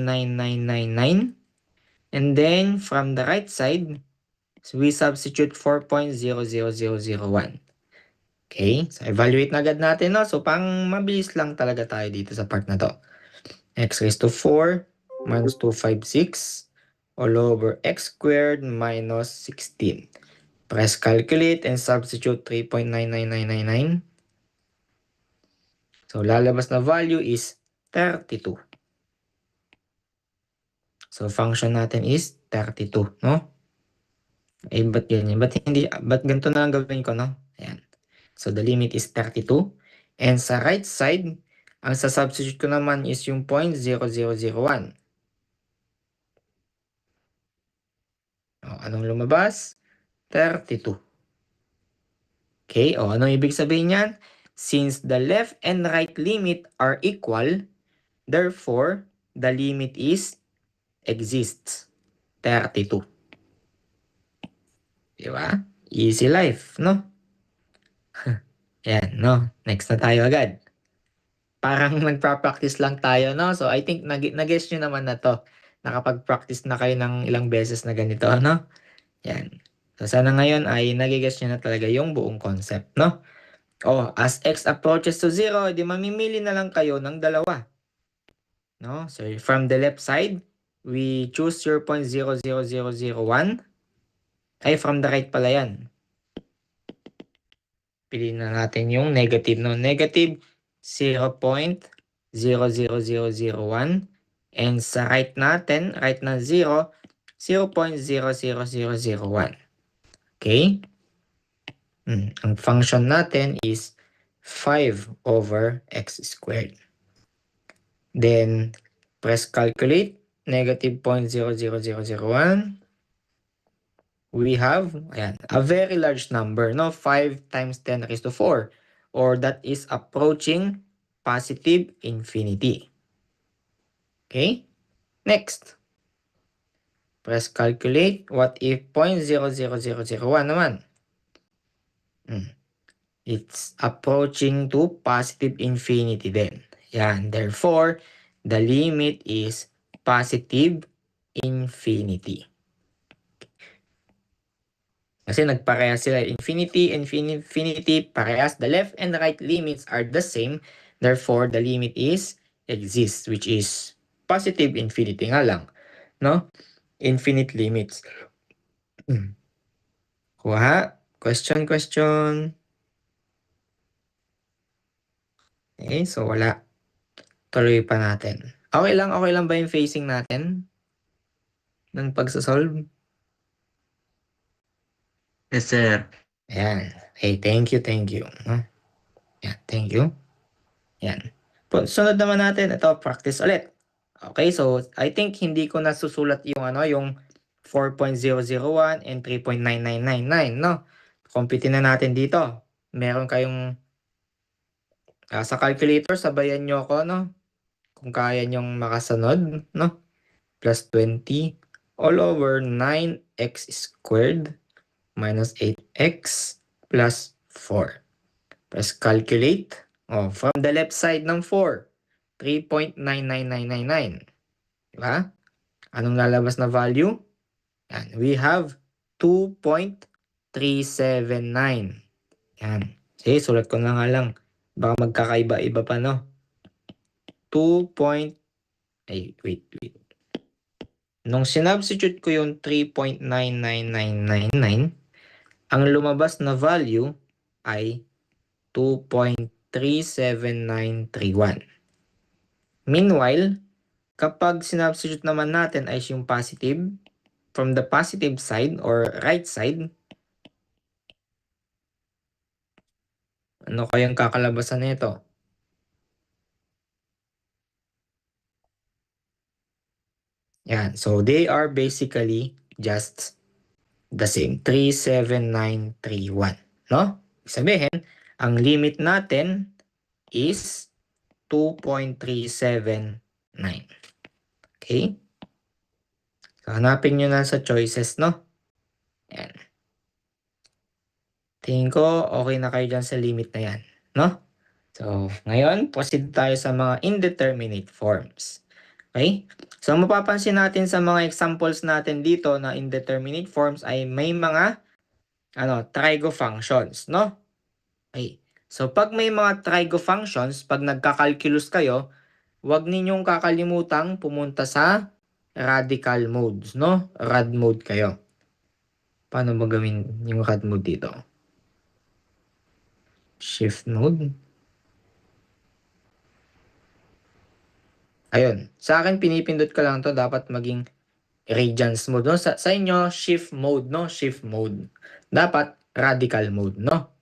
3.9999. And then, from the right side, we substitute 4.00001. Okay? So, evaluate na agad natin, no? So, pang mabilis lang talaga tayo dito sa part na to. X raised to 4 minus 256 all over x squared minus 16. Press calculate and substitute 3.99999. So, lalabas na value is 32. So, function natin is 32, no? Eh, ba't ganyan? Ba't ganito na lang gawin ko, no? Ayan. So, the limit is 32. And sa right side, ang sa-substitute ko naman is yung 0.0001. O, anong lumabas? 32. Okay, o anong ibig sabihin yan? Since the left and right limit are equal, therefore, the limit is exists. 32. Diba? Easy life, no? Yan, no? Next na tayo agad. Parang nagpa-practice lang tayo, no? So, I think nag-guess nyo naman na to. Nakapag-practice na kayo ng ilang beses na ganito, no? Yan. So, sana ngayon ay nag-guess nyo na talaga yung buong concept, no? Oh, as x approaches to 0, di mamimili na lang kayo ng dalawa. No? So, from the left side, we choose 0.00001. Ay, from the right pala yan. Piliin na natin yung negative, no? Negative 0.00001. And sa right natin, right na 0, 0.00001. Okay? Ang function natin is 5 over x squared. Then, press calculate, negative 0.00001. We have ayan, a very large number, no? 5 times 10 raised to 4. Or that is approaching positive infinity. Okay? Next. Press calculate. What if 0.00001 naman? It's approaching to positive infinity then. Yan. Therefore, the limit is positive infinity. Kasi nagparehas sila. Infinity, infinity, parehas. The left and the right limits are the same. Therefore, the limit is exists, which is positive infinity nga lang. No? Infinite limits. Kuha. Question. Okay, so wala. Tuloy pa natin. Okay lang ba yung facing natin? Ng pagsasolve? Yes, sir. Ayan. Okay, thank you. No? Ayan, thank you. Ayan. Sunod naman natin, ito, practice ulit. Okay, so I think hindi ko nasusulat yung yung 4.001 and 3.9999, no? Computein na natin dito. Meron kayong sa calculator, sabayan nyo ako, no? Kung kaya nyong makasunod, no? Plus 20 all over 9x squared minus 8x plus 4. Press calculate. Oh, from the left side ng 4, 3.99999. Diba? Anong lalabas na value? Yan. We have 2.379. Yan. Sige, sulat ko na nga lang. Baka magkakaiba-iba pa, no? 2. Wait. Nung sinubstitute ko yung 3.99999, ang lumabas na value ay 2.37931. Meanwhile, kapag sinubstitute naman natin ay yung positive, from the positive side or right side, ano kayang kakalabasan nito? Yan. So, they are basically just the same. 37931. No? Sabihin, ang limit natin is 2.379. Okay? So, hanapin nyo na sa choices, no? Yan. Tingin ko, okay na kayo dyan sa limit na yan. No? So, ngayon, proceed tayo sa mga indeterminate forms. Okay? So, mapapansin natin sa mga examples natin dito na indeterminate forms ay may mga trigo functions, no? Okay. So, pag may mga trigo functions, pag nagka-calculus kayo, huwag ninyong kakalimutang pumunta sa radical modes, no? Rad mode kayo. Paano mo gawin yung rad mode dito? Shift mode. Ayun. Sa akin, pinipindot ko lang to. Dapat maging radians mode, no? Sa inyo, shift mode, no? Shift mode. Dapat radical mode, no?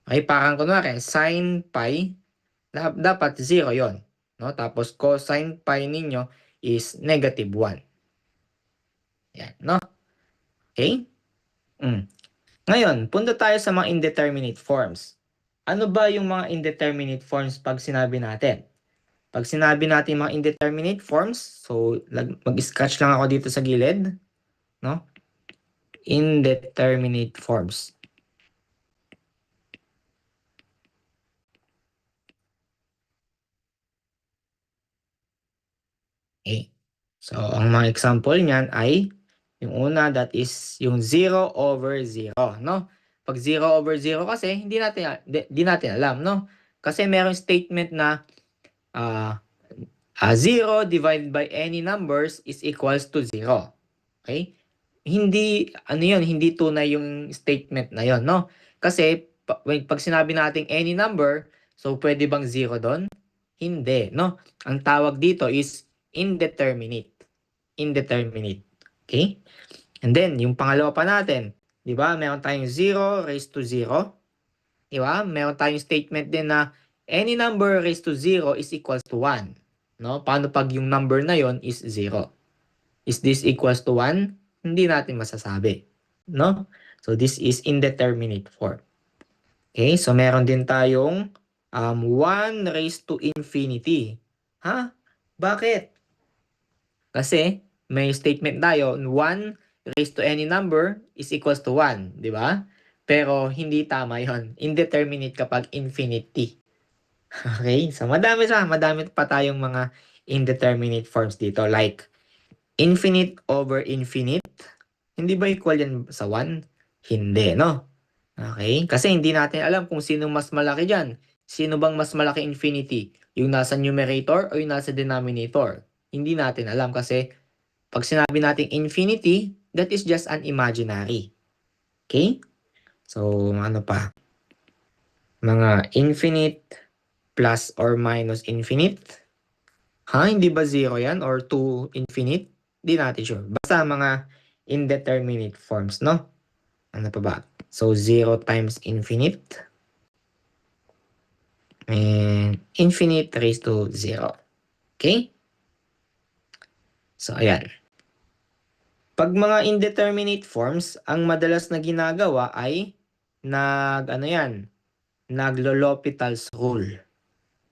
Okay, parang kunwari, sin pi, dapat 0 yon, no? Tapos cosine pi ninyo is -1. Yan, no? Okay? Ngayon, punta tayo sa mga indeterminate forms. Ano ba yung mga indeterminate forms pag sinabi natin? Pag sinabi natin mga indeterminate forms, so mag-sketch lang ako dito sa gilid, no? Indeterminate forms. Okay. So, ang mga example niyan ay yung una, that is yung 0/0, no? Pag 0/0 kasi, hindi natin alam, no? Kasi merong statement na 0 divided by any numbers is equals to 0. Okay? Hindi, hindi tunay yung statement na yon, no? Kasi, pag sinabi natin any number, so pwede bang 0 doon? Hindi, no? Ang tawag dito is indeterminate. Indeterminate. Okay? And then, yung pangalawa pa natin, di ba? Meron tayong 0 raised to 0. Di ba? Meron tayong statement din na any number raised to 0 is equals to 1. No? Paano pag yung number na yon is 0? Is this equals to 1? Hindi natin masasabi. No? So, this is indeterminate form. Okay? So, meron din tayong 1 raised to infinity. Ha? Bakit? Kasi may statement tayo, 1 raised to any number is equals to 1, di ba? Pero hindi tama yon. Indeterminate kapag infinity. Okay? So madami pa tayong mga indeterminate forms dito, like infinite over infinite. Hindi ba equal yan sa 1? Hindi, no? Okay? Kasi hindi natin alam kung sino mas malaki dyan. Sino bang mas malaki infinity? Yung nasa numerator o yung nasa denominator? Hindi natin alam kasi pag sinabi natin infinity, that is just an imaginary. Okay? So, ano pa? Mga infinite plus or minus infinite. Hindi ba 0 yan? Or 2 infinite? Hindi natin sure. Basta mga indeterminate forms, no? Ano pa ba? So, 0 times infinite. And infinite raised to 0. Okay? So, ayan. Pag mga indeterminate forms, ang madalas na ginagawa ay naglo-L'Hopital's rule.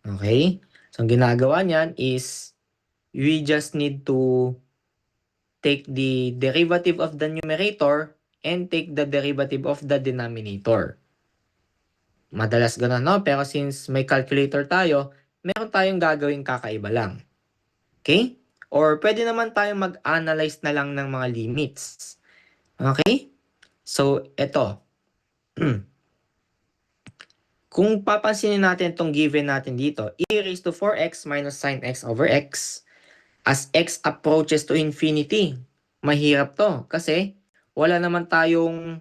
Okay? So, ang ginagawa niyan is we just need to take the derivative of the numerator and take the derivative of the denominator. Madalas ganun, no? Pero since may calculator tayo, meron tayong gagawin kakaiba lang. Okay? Or pwede naman tayong mag-analyze na lang ng mga limits. Okay? So, ito. Kung papansinin natin itong given natin dito, e raised to 4x minus sin x over x, as x approaches to infinity, mahirap to. Kasi, wala naman tayong,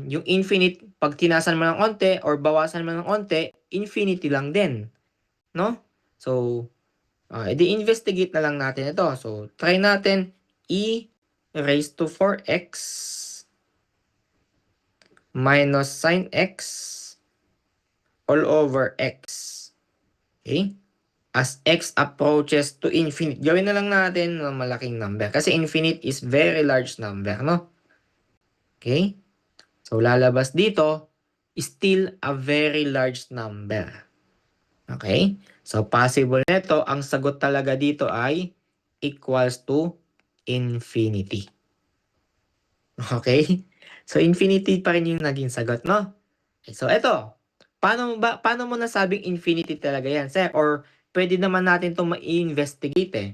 yung infinite, pag tinasan mo ng onte or bawasan mo ng onte, infinity lang din. No? So, edi investigate na lang natin ito. So, try natin e raised to 4x minus sin x all over x. Okay? As x approaches to infinite. Gawin na lang natin ng malaking number. Kasi infinite is very large number, no? Okay? So, lalabas dito, still a very large number. Okay? So, possible nito, ang sagot talaga dito ay equals to infinity. Okay? So, infinity pa rin yung naging sagot, no? Okay, so, eto. Paano mo nasabing infinity talaga yan, sir? Or pwede naman natin itong ma-investigate eh.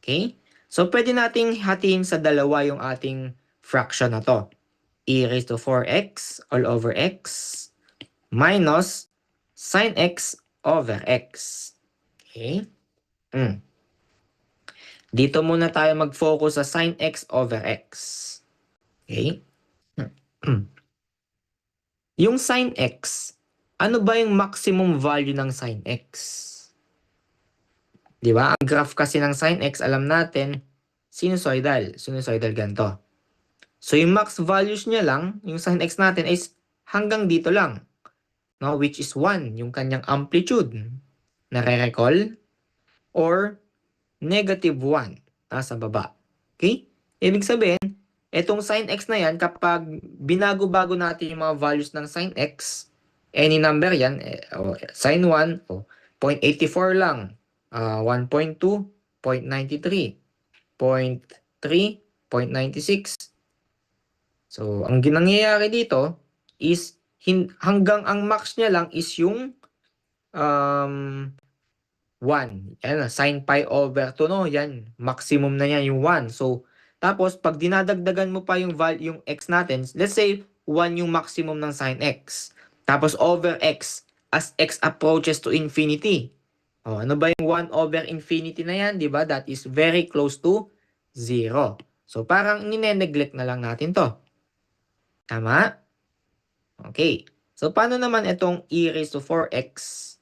Okay? So, pwede nating hatiin sa dalawa yung ating fraction na to. E raised to 4x all over x minus sin x over x. Okay? Dito muna tayo mag-focus sa sin x over x. Okay? Yung sin x, ano ba yung maximum value ng sin x? Di ba? Ang graph kasi ng sin x, alam natin, sinusoidal. Sinusoidal ganito. So, yung max values niya lang, yung sin x natin is hanggang dito lang. No? Which is 1, yung kanyang amplitude. Nare-recall? Or negative 1, nasa baba. Okay? Ibig sabihin, etong sin x na yan, kapag binago-bago natin yung mga values ng sin x, any number yan, sin 1, 0.84 lang, 1.2, 0.93, 0.3, 0.96. So, ang nangyayari dito is hanggang ang max niya lang is yung 1. Yan, sin pi over 2, no? Yan, maximum na yan, yung 1. So, tapos, pag dinadagdagan mo pa yung x natin, let's say, 1 yung maximum ng sin x. Tapos, over x, as x approaches to infinity. Ano ba yung 1 over infinity na yan? Diba? That is very close to 0. So, parang nine-neglect na lang natin to. Tama? Okay. So, paano naman itong e raised to 4x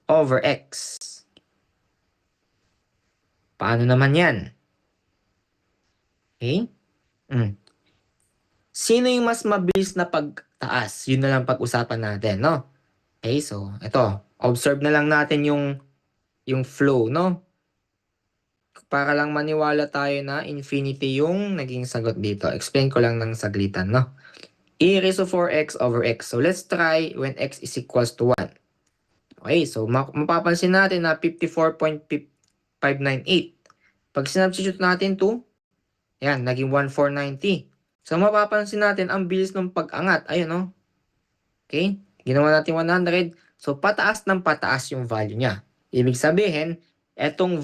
over x? Paano naman yan? Okay? Sino yung mas mabilis na pagtaas? Yun na lang pag-usapan natin, no? Okay, so, ito. Observe na lang natin yung flow, no? Para lang maniwala tayo na infinity yung naging sagot dito. Explain ko lang ng saglitan, no? E raised to 4x over x. So, let's try when x is equals to 1. Okay, so mapapansin natin na 54.598. Pag sinubstitute natin to, yan, naging 1490. So, mapapansin natin ang bilis ng pag-angat. Ayun, no? Okay, ginawa natin 100. So, pataas ng pataas yung value niya. Ibig sabihin, etong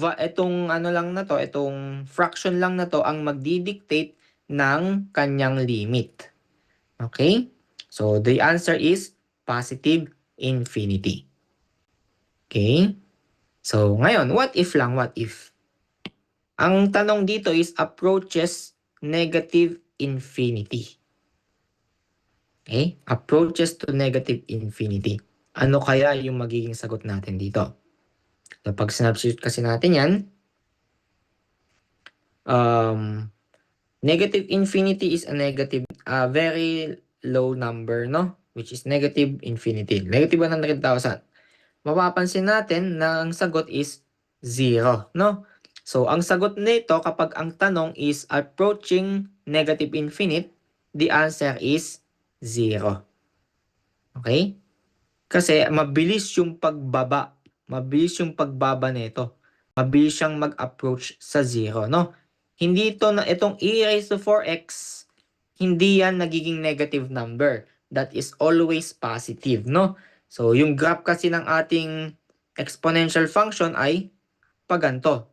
ano lang na to, etong fraction lang na to ang magdidictate ng kanyang limit. Okay? So, the answer is positive infinity. Okay? So, ngayon, what if lang? What if? Ang tanong dito is approaches negative infinity. Okay? Approaches to negative infinity. Ano kaya yung magiging sagot natin dito? So, pag sinubstitute kasi natin yan, negative infinity is a very low number, no? Which is negative infinity. Negative 100,000. Mapapansin natin na ang sagot is 0, no? So, ang sagot nito kapag ang tanong is approaching negative infinite, the answer is 0. Okay? Kasi mabilis yung pagbaba. Mabilis yung pagbaba nito. Mabilis siyang mag-approach sa 0, no? Hindi ito na itong e raised to 4x, hindi yan nagiging negative number. That is always positive, no? So, yung graph kasi ng ating exponential function ay paganto.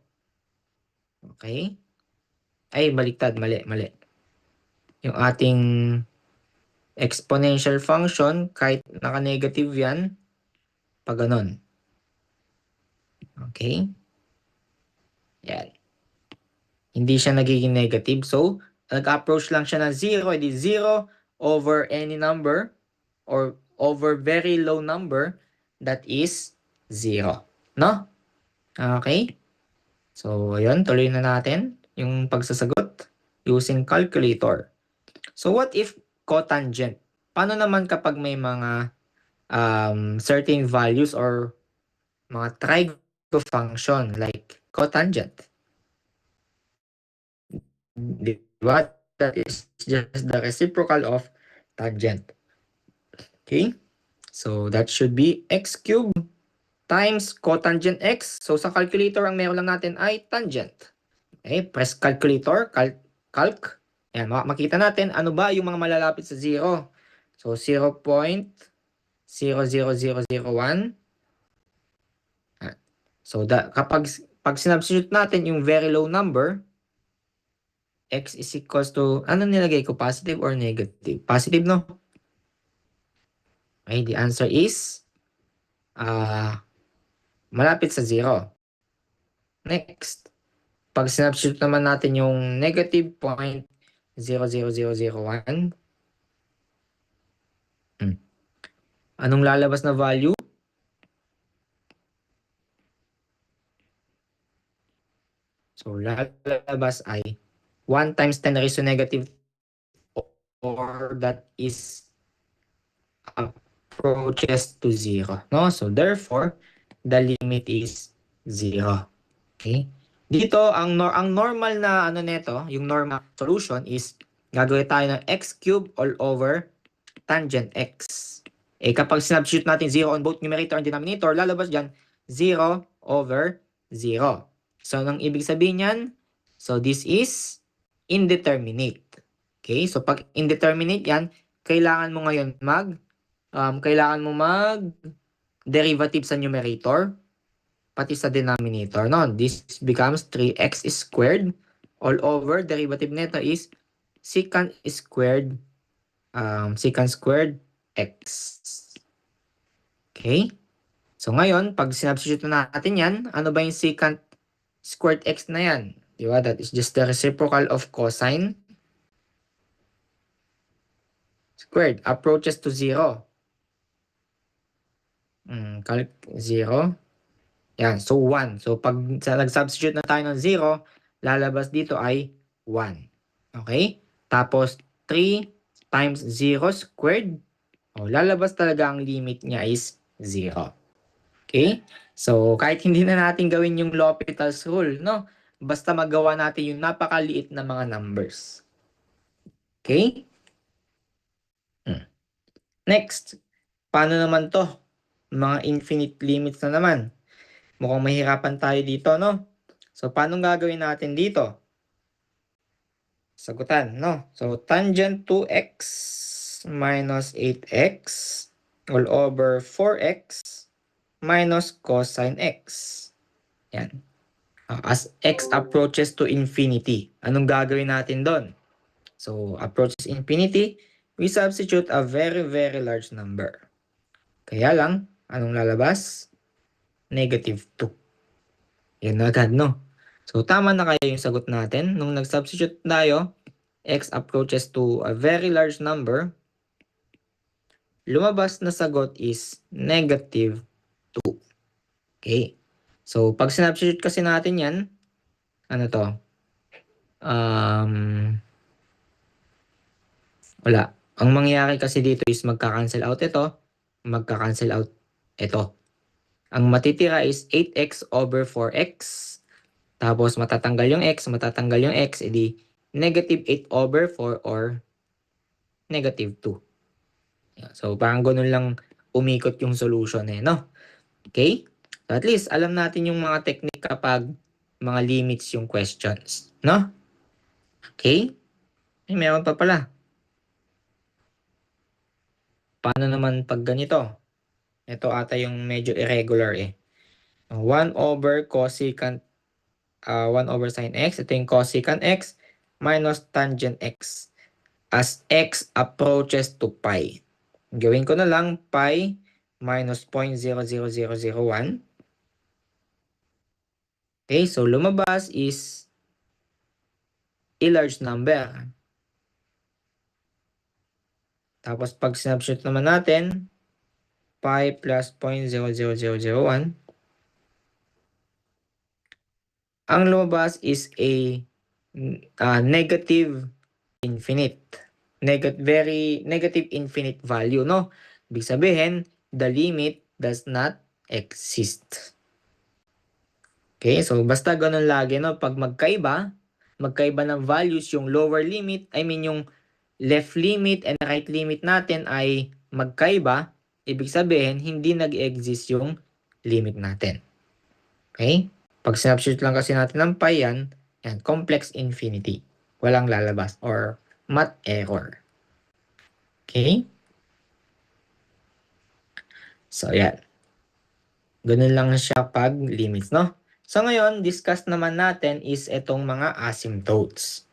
Okay? Ay, baliktad. Mali. Yung ating exponential function, kahit naka-negative yan, paganon. Okay? Yan. Hindi siya nagiging negative. So, nag-approach lang siya ng 0. Edi 0 over any number or over very low number, that is 0. No? Okay? So, ayun, tuloy na natin yung pagsasagot using calculator. So, what if cotangent? Paano naman kapag may mga certain values or mga trigo function like cotangent? Diba? That is just the reciprocal of tangent. Okay? So, that should be x cubed times cotangent x. So, sa calculator, ang meron lang natin ay tangent. Okay, press calculator, calc. Ayan, makita natin ano ba yung mga malalapit sa 0. So, 0.00001. So, pag sinubstitute natin yung very low number, x is equals to, ano nilagay ko? Positive or negative? Positive, no? Okay, the answer is, malapit sa 0. Next, pag sinubstitute naman natin yung negative 0.00001, anong lalabas na value? So, lalabas ay 1 times 10 raised to negative, or that is approaches to 0. No? So, therefore, the limit is 0. Okay? Dito, ang normal na ano nito, yung normal solution is gagawin tayo ng x cube all over tangent x. Kapag sinubstitute natin 0 on both numerator and denominator, lalabas dyan 0 over 0. So, anong ibig sabihin yan? So, this is indeterminate. Okay? So, pag indeterminate yan, kailangan mo ngayon derivative sa numerator, pati sa denominator. No? This becomes 3x squared all over, derivative nito is secant squared x. Okay? So ngayon, pag sinubstitute na natin yan, ano ba yung secant squared x na yan? Diba? That is just the reciprocal of cosine squared. Approaches to 0. 0. Yan. So 1. So pag nag-substitute na tayo ng 0, lalabas dito ay 1. Okay? Tapos 3 times 0 squared. Lalabas talaga ang limit niya is 0. Okay? So, kahit hindi na natin gawin yung L'Hopital's rule, no? Basta magawa natin yung napakaliit na mga numbers. Okay? Next, paano naman to? Mga infinite limits na naman. Mukhang mahirapan tayo dito, no? So, paano gagawin natin dito? Sagutan, no? So, tangent 2x minus 8x all over 4x minus cosine x. Yan. As x approaches to infinity, anong gagawin natin doon? So, approaches infinity, we substitute a very, very large number. Kaya lang, anong lalabas? Negative 2. Yan agad, no? So, tama na kaya yung sagot natin. Nung nag-substitute tayo, x approaches to a very large number, lumabas na sagot is negative 2. Okay. So, pag sinubstitute kasi natin yan, ano to? Wala. Ang mangyayari kasi dito is magka-cancel out ito, magka-cancel out ito. Ang matitira is 8x over 4x. Tapos matatanggal yung x, edi negative 8 over 4 or negative 2. So, parang ganun lang umikot yung solution no? Okay? So, at least, alam natin yung mga technique kapag mga limits yung questions. No? Okay? Meron pa pala. Paano naman pag ganito? Ito ata yung medyo irregular 1 over cosecant 1 over sin x. Ito yung cosecant x minus tangent x as x approaches to pi. Gawin ko na lang pi minus 0.00001. Okay, so lumabas is a large number. Tapos pag sinubstitute naman natin, pi plus 0.00001, ang lumabas is a negative infinite. Very negative infinite value, no? Ibig sabihin, the limit does not exist. Okay, so basta ganun lagi, no? Pag magkaiba ng values yung lower limit, yung left limit and right limit natin ay magkaiba, ibig sabihin, hindi nag-exist yung limit natin. Okay? Pag sinubstitute lang kasi natin ng pi yan, complex infinity. Walang lalabas or math error. Okay? So, yan. Ganun lang siya pag limits, no? So ngayon, discuss naman natin is itong mga asymptotes.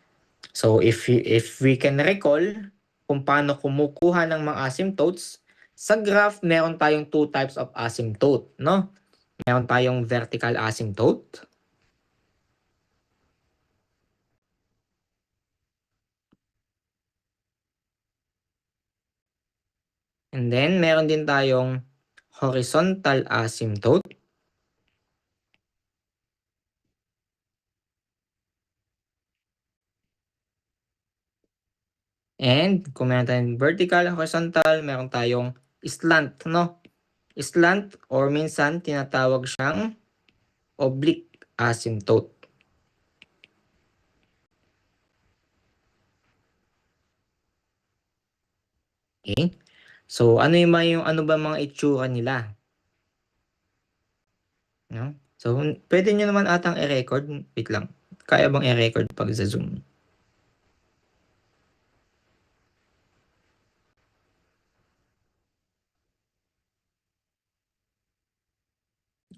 So if we can recall kung paano kumukuha ng mga asymptotes, sa graph meron tayong two types of asymptote, no? Meron tayong vertical asymptote. And then meron din tayong horizontal asymptote. And kung meron tayong vertical, horizontal, meron tayong slant, no? Slant or minsan tinatawag siyang oblique asymptote. Okay? So ano ba mga itsura nila? No? So pwede nyo naman atang i-record. Wait lang. Kaya bang i-record pag sa Zoom?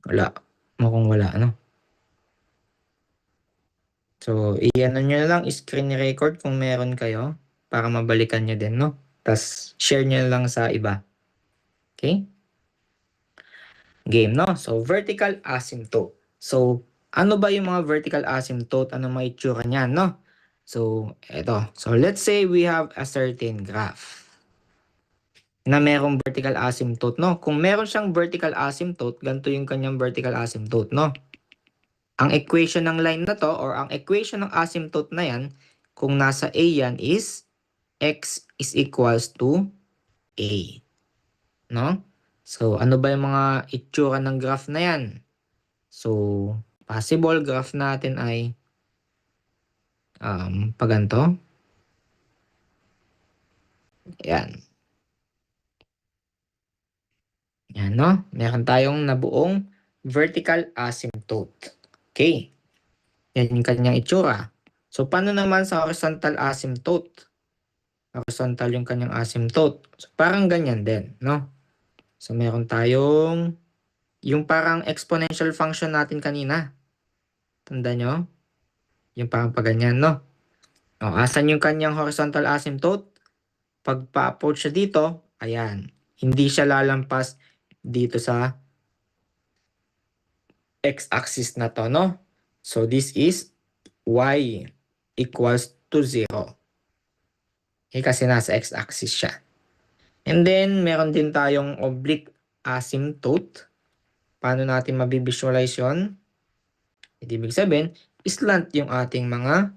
Wala. Mukhang wala, ano? So, i-ano nyo na lang, screen record kung meron kayo para mabalikan nyo din, no? Tapos, share nyo na lang sa iba. Okay? Game, no? So, vertical asymptote. So, ano ba yung mga vertical asymptote? Ano mga itsura niyan, no? So, eto. So, let's say we have a certain graph na merong vertical asymptote, no? Kung meron siyang vertical asymptote, ganito yung kanyang vertical asymptote, no? Ang equation ng line na to or ang equation ng asymptote na yan, kung nasa A yan is x is equals to A. No? So, ano ba yung mga itsura ng graph na yan? So, possible graph natin ay pag ganito. Yan. Yan, no? Meron tayong nabuong vertical asymptote. Okay. Yan yung kanyang itsura. So, paano naman sa horizontal asymptote? Horizontal yung kanyang asymptote. So, parang ganyan din, no? So, meron tayong yung parang exponential function natin kanina. Tanda nyo? Yung parang paganyan, no? O, asan yung kanyang horizontal asymptote? Pag pa-approach siya dito, ayan. Hindi siya lalampas dito sa x-axis na to, no? So, this is y equals to 0. Okay, kasi nasa x-axis siya. And then, meron din tayong oblique asymptote. Paano natin mabivisualize yun? Ibig sabihin, slant yung ating mga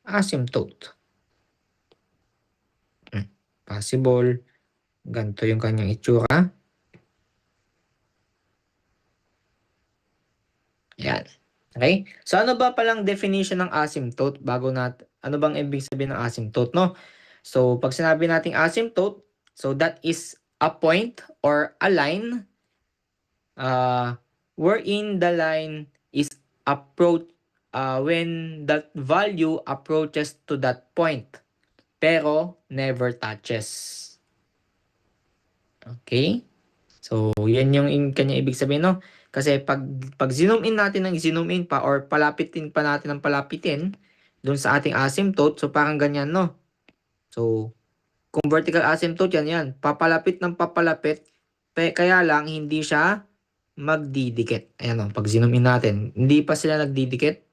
asymptote. Possible, ganito yung kanyang itsura. Yan. Okay? So, ano ba palang definition ng asymptote bago ano bang ibig sabihin ng asymptote, no? So, pag sinabi nating asymptote, so that is a point or a line wherein the line is when that value approaches to that point pero never touches. Okay? So, yan yung kanya ibig sabihin, no? Kasi pag zoom in natin ng zoom in pa or palapitin pa natin ng palapitin dun sa ating asymptote, so parang ganyan, no? So, kung vertical asymptote, yan. Papalapit ng papalapit, kaya lang hindi siya magdidikit. Ayan, no? Pag zoom in natin, hindi pa sila nagdidikit,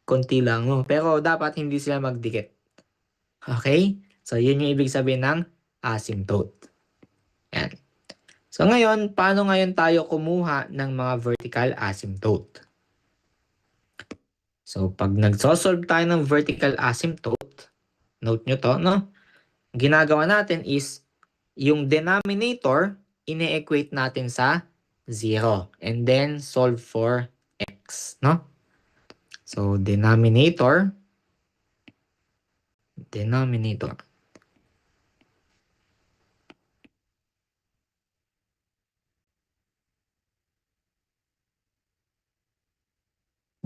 konti lang, no? Pero dapat hindi sila magdikit. Okay? So, yun yung ibig sabihin ng asymptote. Yan. So ngayon, paano ngayon tayo kumuha ng mga vertical asymptote? So pag nagsosolve tayo ng vertical asymptote, note nyo to, no? Ginagawa natin is, yung denominator, ine-equate natin sa 0. And then, solve for x, no? So, denominator, denominator,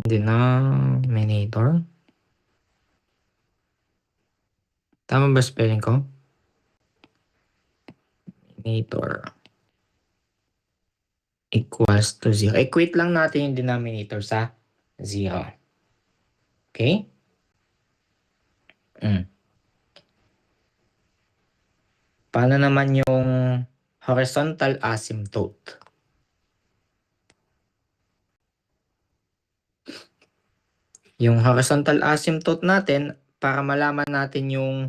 denominator. Tama ba spelling ko? Denominator. equals to 0. Equate lang natin yung denominator sa 0. Okay? Paano naman yung horizontal asymptote? Yung horizontal asymptote natin, para malaman natin yung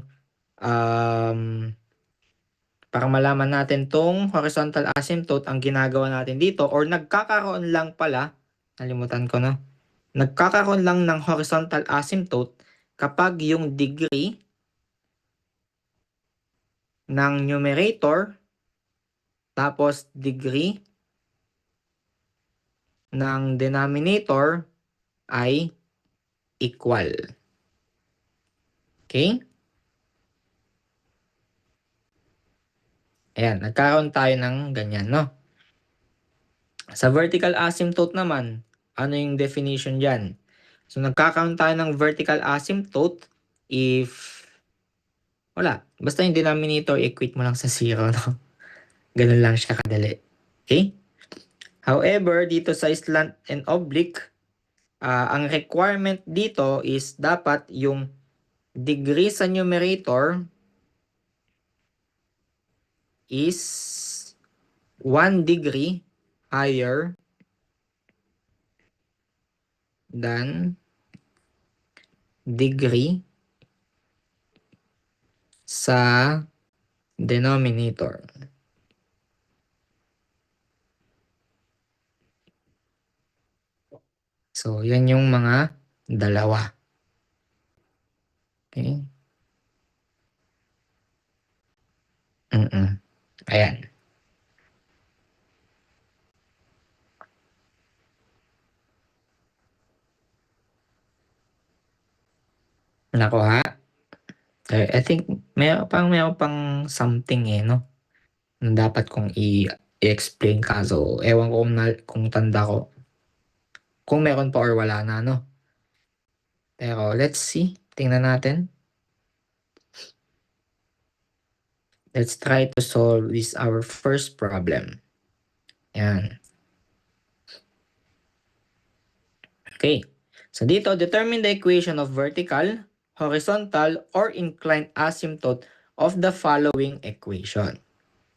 para malaman natin tong horizontal asymptote, ang ginagawa natin dito, or nagkakaroon lang pala, nalimutan ko na, nagkakaroon lang ng horizontal asymptote kapag yung degree ng numerator tapos degree ng denominator ay equal. Okay? Ayan, nagkaroon tayo ng ganyan, no? Sa vertical asymptote naman, ano yung definition dyan? So, nagkakaroon tayo ng vertical asymptote if wala. Basta yung denominator, equate mo lang sa 0, no? Ganun lang siya kadali. Okay? However, dito sa slant and oblique, ang requirement dito is dapat yung degree sa numerator is 1 degree higher than degree sa denominator. So, yan yung mga dalawa. Okay? Ayan. Nakuha? I think meron pang something no? Na dapat kong i-explain kaso ewan ko kung tanda ko. Kung meron pa or wala na, no? Pero let's see. Tingnan natin. Let's try to solve this our first problem. Yan. Okay. So dito, determine the equation of vertical, horizontal, or inclined asymptote of the following equation.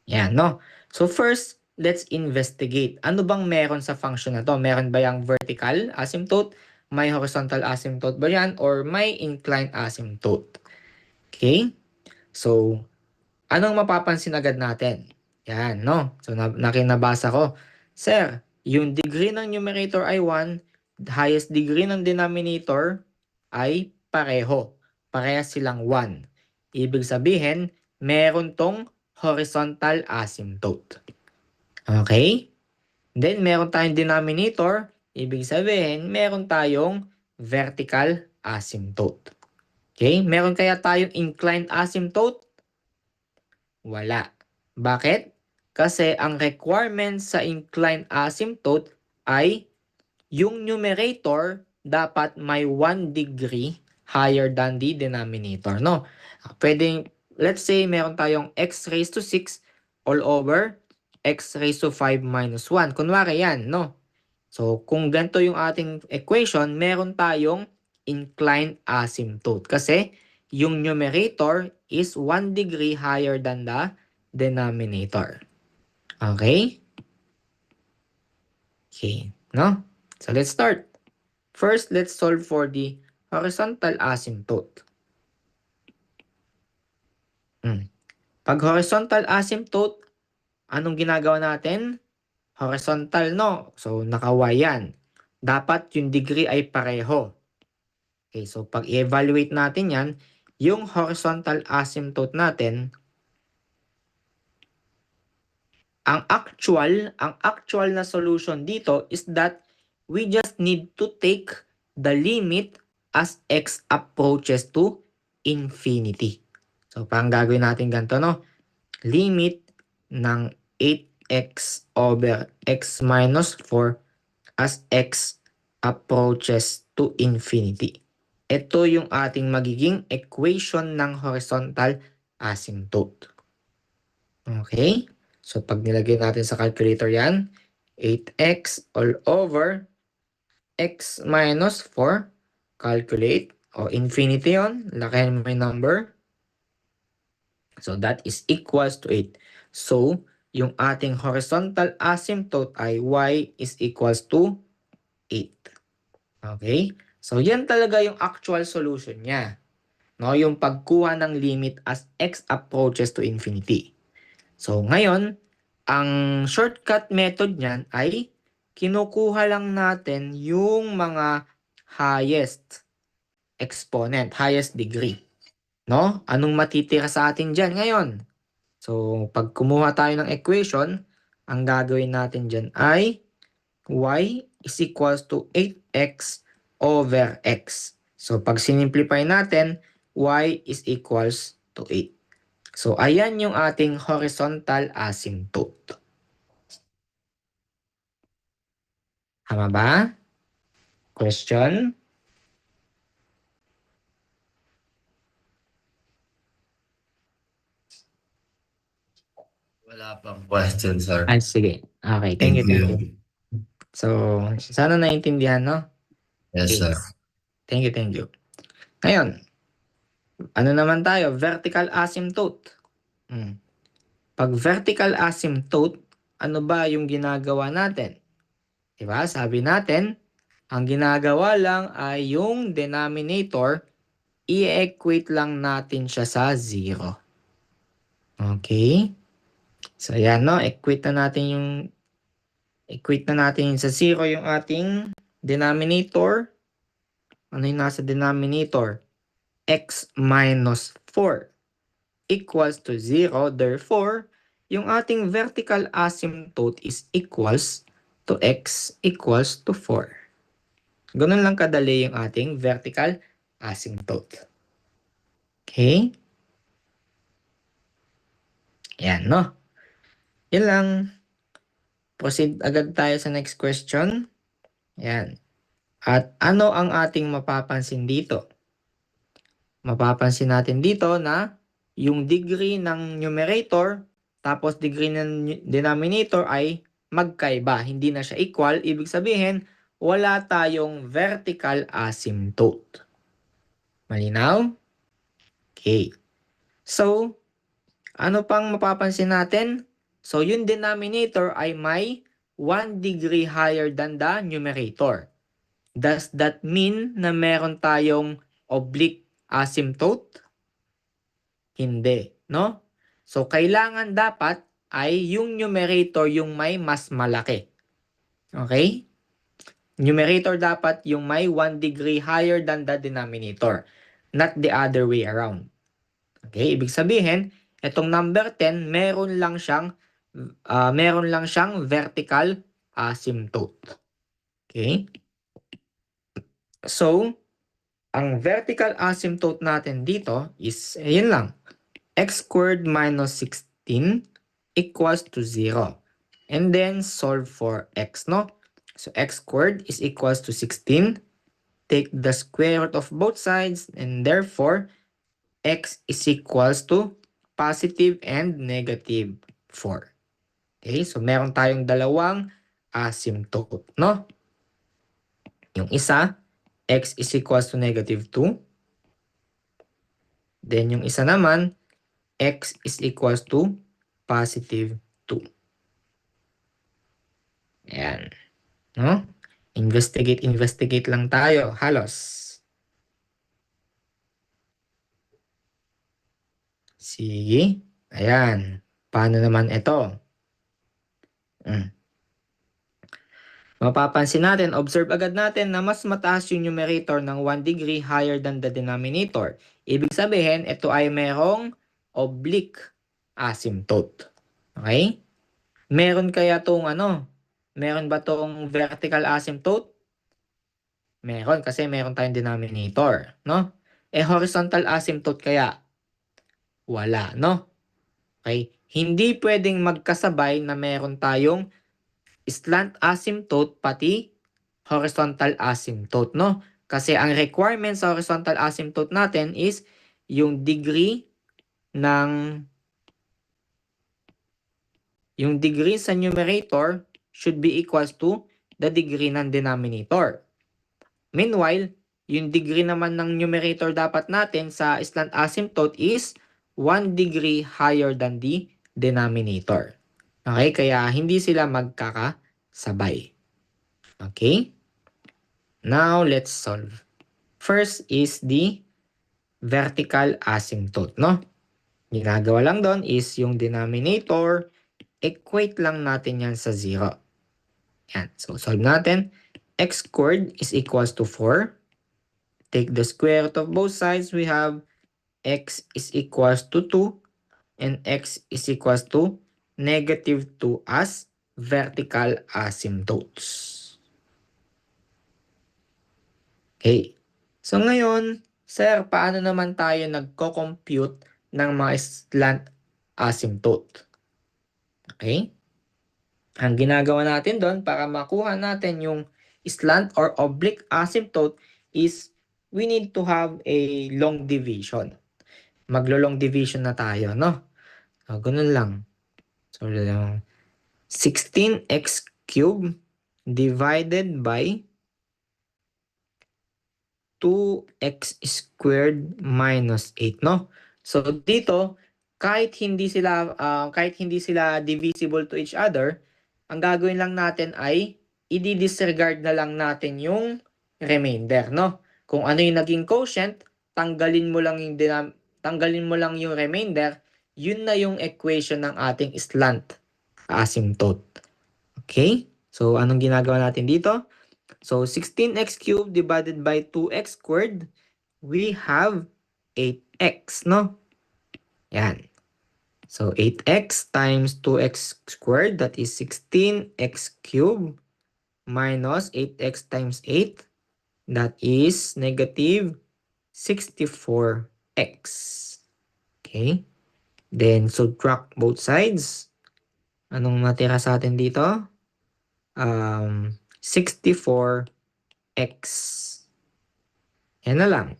Yan, no? So first, let's investigate. Ano bang meron sa function na to? Meron ba yung vertical asymptote? May horizontal asymptote ba yan? Or may inclined asymptote? Okay? So, anong mapapansin agad natin? Yan, no? So, nakinabasa ko. Sir, yung degree ng numerator ay 1, highest degree ng denominator ay pareho. Parehas silang 1. Ibig sabihin, meron tong horizontal asymptote. Okay? Then, meron tayong denominator. Ibig sabihin, meron tayong vertical asymptote. Okay? Meron kaya tayong inclined asymptote? Wala. Bakit? Kasi ang requirement sa inclined asymptote ay yung numerator dapat may 1 degree higher than the denominator, no? Pwedeng, let's say, meron tayong x raised to 6 all over x raised to 5 minus 1. Kunwari yan, no? So, kung ganito yung ating equation, meron tayong inclined asymptote. Kasi, yung numerator is 1 degree higher than the denominator. Okay? Okay, no? So, let's start. First, let's solve for the horizontal asymptote. Pag horizontal asymptote, anong ginagawa natin? Horizontal, no? So, naka-y yan. Dapat yung degree ay pareho. Okay, so pag i-evaluate natin yan, yung horizontal asymptote natin, ang actual na solution dito is that we just need to take the limit as x approaches to infinity. So, parang gagawin natin ganito, no? Limit ng 8x over x minus 4 as x approaches to infinity. Ito yung ating magiging equation ng horizontal asymptote. Okay? So, pag nilagay natin sa calculator yan, 8x all over x minus 4. Calculate. O, infinity yon. Lakihan mo yung number. So, that is equals to 8. So, yung ating horizontal asymptote ay y is equals to 8. Okay? So, yan talaga yung actual solution niya. No? Yung pagkuha ng limit as x approaches to infinity. So, ngayon, ang shortcut method niyan ay kinukuha lang natin yung mga highest exponent, highest degree. No? Anong matitira sa atin dyan ngayon? So, pag kumuha tayo ng equation, ang gagawin natin dyan ay y is equals to 8x over x. So, pag sinimplify natin, y is equals to 8. So, ayan yung ating horizontal asymptote. Tama ba? Question? Wala pang question, sir. Ay, sige. Okay, thank you. So, sana naintindihan, no? Yes, Okay. sir. Thank you. Ngayon, ano naman tayo? Vertical asymptote. Pag vertical asymptote, ano ba yung ginagawa natin? Diba? Sabi natin, ang ginagawa lang ay yung denominator, i-equate lang natin siya sa 0. Okay? So, ayan, no? Equate na natin sa 0 yung ating denominator. Ano yung nasa denominator? X minus 4 equals to 0. Therefore, yung ating vertical asymptote is equals to x equals to 4. Ganun lang kadali yung ating vertical asymptote. Okay? Yan, no? Yan lang. Proceed agad tayo sa next question. Yan. At ano ang ating mapapansin dito? Mapapansin natin dito na yung degree ng numerator tapos degree ng denominator ay magkaiba. Hindi na siya equal. Ibig sabihin, wala tayong vertical asymptote. Malinaw? Okay. So, ano pang mapapansin natin? So, yung denominator ay may 1 degree higher than the numerator. Does that mean na meron tayong oblique asymptote? Hindi, no? So, kailangan dapat ay yung numerator yung may mas malaki. Okay? Numerator dapat yung may 1 degree higher than the denominator, not the other way around. Okay? Ibig sabihin, itong number 10, meron lang siyang vertical asymptote. Okay? So, ang vertical asymptote natin dito is, ayun lang, x squared minus 16 equals to 0. And then, solve for x, no? So, x squared is equals to 16. Take the square root of both sides, and therefore, x is equals to positive and negative 4. Okay, so meron tayong dalawang asymptote, no? Yung isa, x is equals to negative 2. Then yung isa naman, x is equals to positive 2. Ayan. No? Investigate lang tayo. Halos. Sige. Ayan. Paano naman ito? Mapapansin natin, observe agad natin na mas mataas yung numerator ng 1 degree higher than the denominator. Ibig sabihin, ito ay merong oblique asymptote. Okay? Meron kaya itong meron ba itong vertical asymptote? Meron, kasi meron tayong denominator, no? Horizontal asymptote kaya? Wala, no? Okay? Hindi pwedeng magkasabay na meron tayong slant asymptote pati horizontal asymptote, no? Kasi ang requirement sa horizontal asymptote natin is yung degree sa numerator should be equals to the degree ng denominator. Meanwhile, yung degree naman ng numerator dapat natin sa slant asymptote is 1 degree higher than the denominator. Okay, kaya hindi sila magkakasabay. Okay? Now, let's solve. First is the vertical asymptote, no? Ginagawa lang doon is yung denominator, equate lang natin yan sa 0. Yan. So, solve natin. X squared is equals to 4. Take the square root of both sides. We have x is equals to 2 and x is equals to negative 2 as vertical asymptotes. Okay. So ngayon, sir, paano naman tayo nagko-compute ng mga slant asymptote? Okay? Ang ginagawa natin doon para makuha natin yung slant or oblique asymptote is we need to have a long division. Maglo-long division na tayo, no? So, ganun lang. So, 16x cubed divided by 2x squared minus 8, no? So dito, kahit hindi sila divisible to each other, ang gagawin lang natin ay i-disregard na lang natin yung remainder, no? Kung ano yung naging quotient, tanggalin mo lang yung remainder, yun na yung equation ng ating slant asymptote. Okay? So anong ginagawa natin dito? So, 16x cubed divided by 2x squared, we have 8x, no? Yan. So, 8x times 2x squared, that is 16x cubed minus 8x times 8, that is negative 64x. Okay? Then, subtract both sides. Anong natira sa atin dito? 64x. Yan na lang.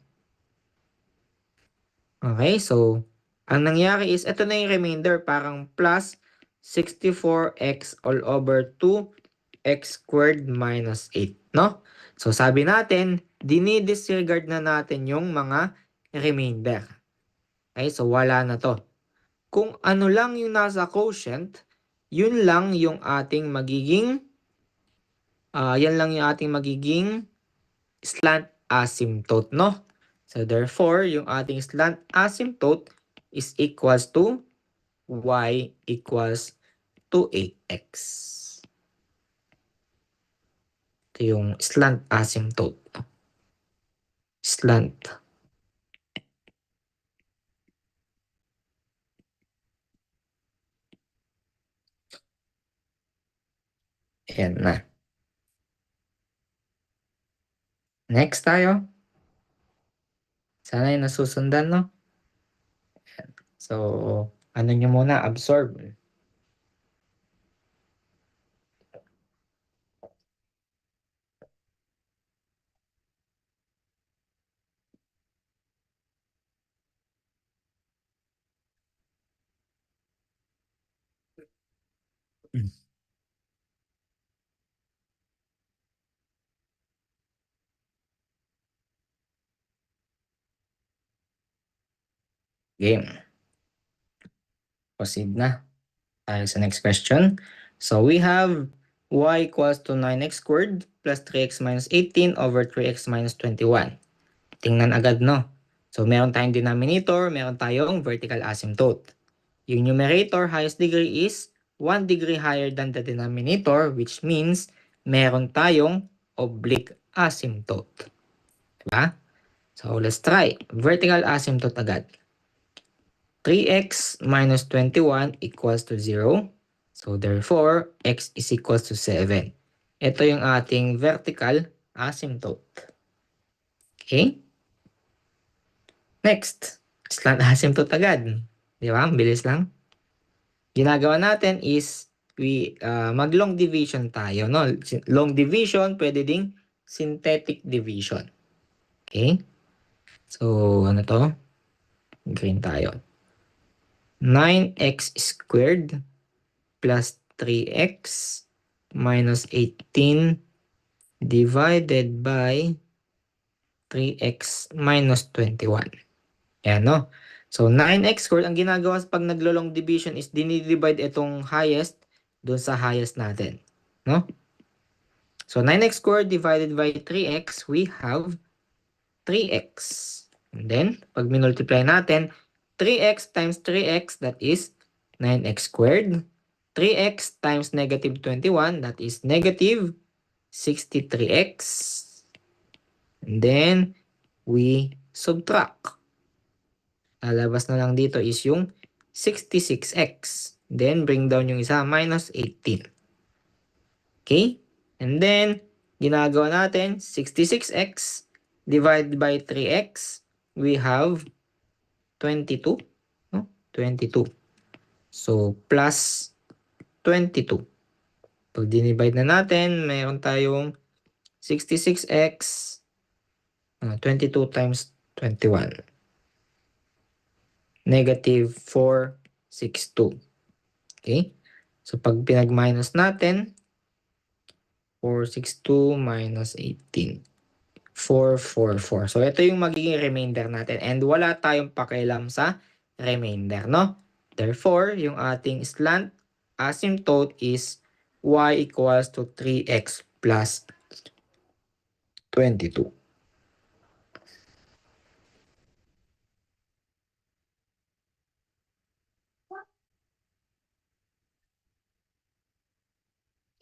Okay, so, ang nangyari is, ito na yung remainder, parang plus 64x all over 2x squared minus 8, no? So, sabi natin, dinidisregard na natin yung mga remainder. Okay, so wala na to. Kung ano lang yung nasa quotient, yun lang yung ating magiging, slant asymptote, no? So therefore, yung ating slant asymptote is equals to y equals to 8x. Ito yung slant asymptote. Slant. Ayan na. Next tayo. Sana yung nasusundan, no? So, ano nyo muna? Absorb. Game. Proceed na tayo sa next question. So we have y equals to 9x squared plus 3x minus 18 over 3x minus 21. Tingnan agad, no? So meron tayong denominator, meron tayong vertical asymptote. Yung numerator, highest degree is 1 degree higher than the denominator, which means meron tayong oblique asymptote. Diba? So let's try. Vertical asymptote agad. 3x minus 21 equals to 0. So therefore, x is equals to 7. Ito yung ating vertical asymptote. Okay? Next, slant asymptote agad. Di ba? Bilis lang. Ginagawa natin is mag-long division tayo. No? Long division, pwede ding synthetic division. Okay? So, ano to? Green tayo. 9x squared plus 3x minus 18 divided by 3x minus 21. Ayan, no? So, 9x squared, ang ginagawa pag naglo-long division is dinidivide itong highest doon sa highest natin. No? So, 9x squared divided by 3x, we have 3x. And then, pag minultiply natin, 3x times 3x, that is 9x squared. 3x times negative 21, that is negative 63x. And then, we subtract. Lalabas na lang dito is yung 66x. Then, bring down yung isa, minus 18. Okay? And then, ginagawa natin, 66x divided by 3x, we have 22. No? 22. So, plus 22. Pag dinivide na natin, mayroon tayong 66x, 22 times 21. Negative 462. Okay? So, pag pinag-minus natin, 462 minus 18. 444. So, ito yung magiging remainder natin. And wala tayong pakialam sa remainder, no? Therefore, yung ating slant asymptote is y equals to 3x plus 22.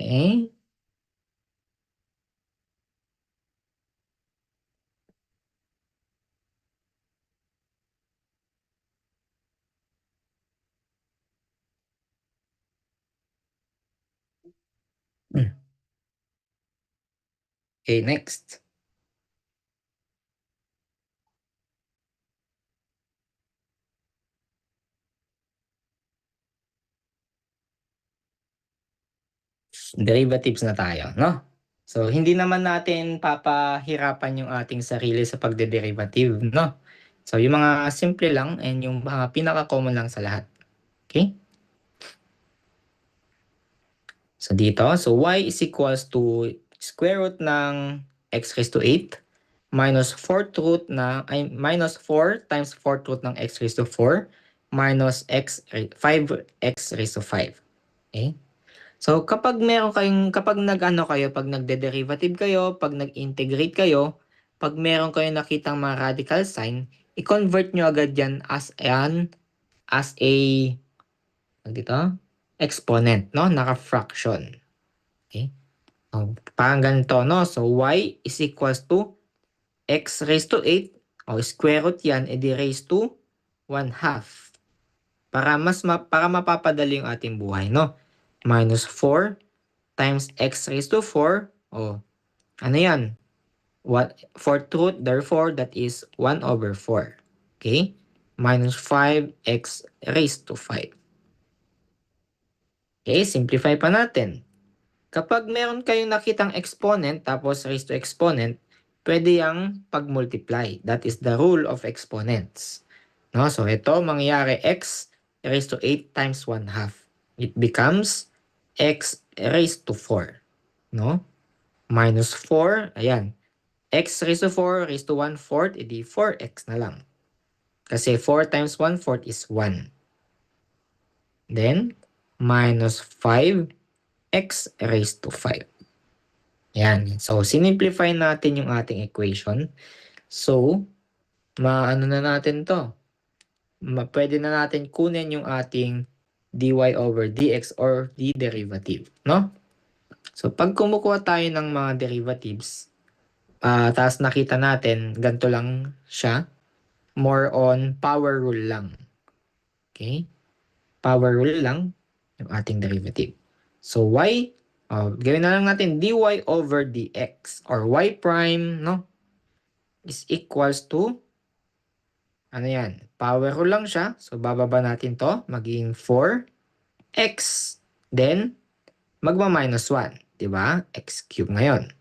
Okay? Okay, next. Derivatives na tayo, no? So, hindi naman natin papahirapan yung ating sarili sa pagde-derivative, no? So, yung mga simple lang and yung mga pinaka-common lang sa lahat. Okay? So, dito, so y is equals to square root ng x raised to 8 minus 4th root na, minus 4 times 4th root ng x raised to 4 minus 5x raised to 5. Okay? So, kapag kapag pag nagde-derivative kayo, pag nag-integrate kayo, pag meron kayong nakitang mga radical sign, i-convert nyo agad yan as a, dito, exponent, no? Naka-fraction. Okay? So, parang ganito, no? So, y is equals to x raised to 8, o square root yan, edi raised to 1/2. Para mapapadali yung ating buhay, no? Minus 4 times x raised to 4, ano yan? 4th root, therefore, that is 1/4. Okay? Minus 5x raised to 5. Okay, simplify pa natin. Kapag meron kayong nakitang exponent, tapos raised to exponent, pwede yang pag-multiply. That is the rule of exponents. No? So, ito, mangyayari x raised to 8 times 1/2. It becomes x raised to 4. No? Minus 4, ayan. X raised to 4 raised to 1/4, edi 4x na lang. Kasi 4 times 1/4 is 1. Then, minus 5x raised to 5. Yan. So, sinimplify natin yung ating equation. So, maano na natin to. Pwede na natin kunin yung ating dy over dx or the derivative. No? So, pag kumukuha tayo ng mga derivatives, tapos nakita natin, ganito lang siya. More on power rule lang. Okay? Power rule lang yung ating derivative. So, y, gawin na lang natin dy over dx or y prime, no? Is equals to, ano yan? Power rule lang siya. So, bababa natin to. Maging 4x. Then, magma-minus 1. Diba? X cube ngayon.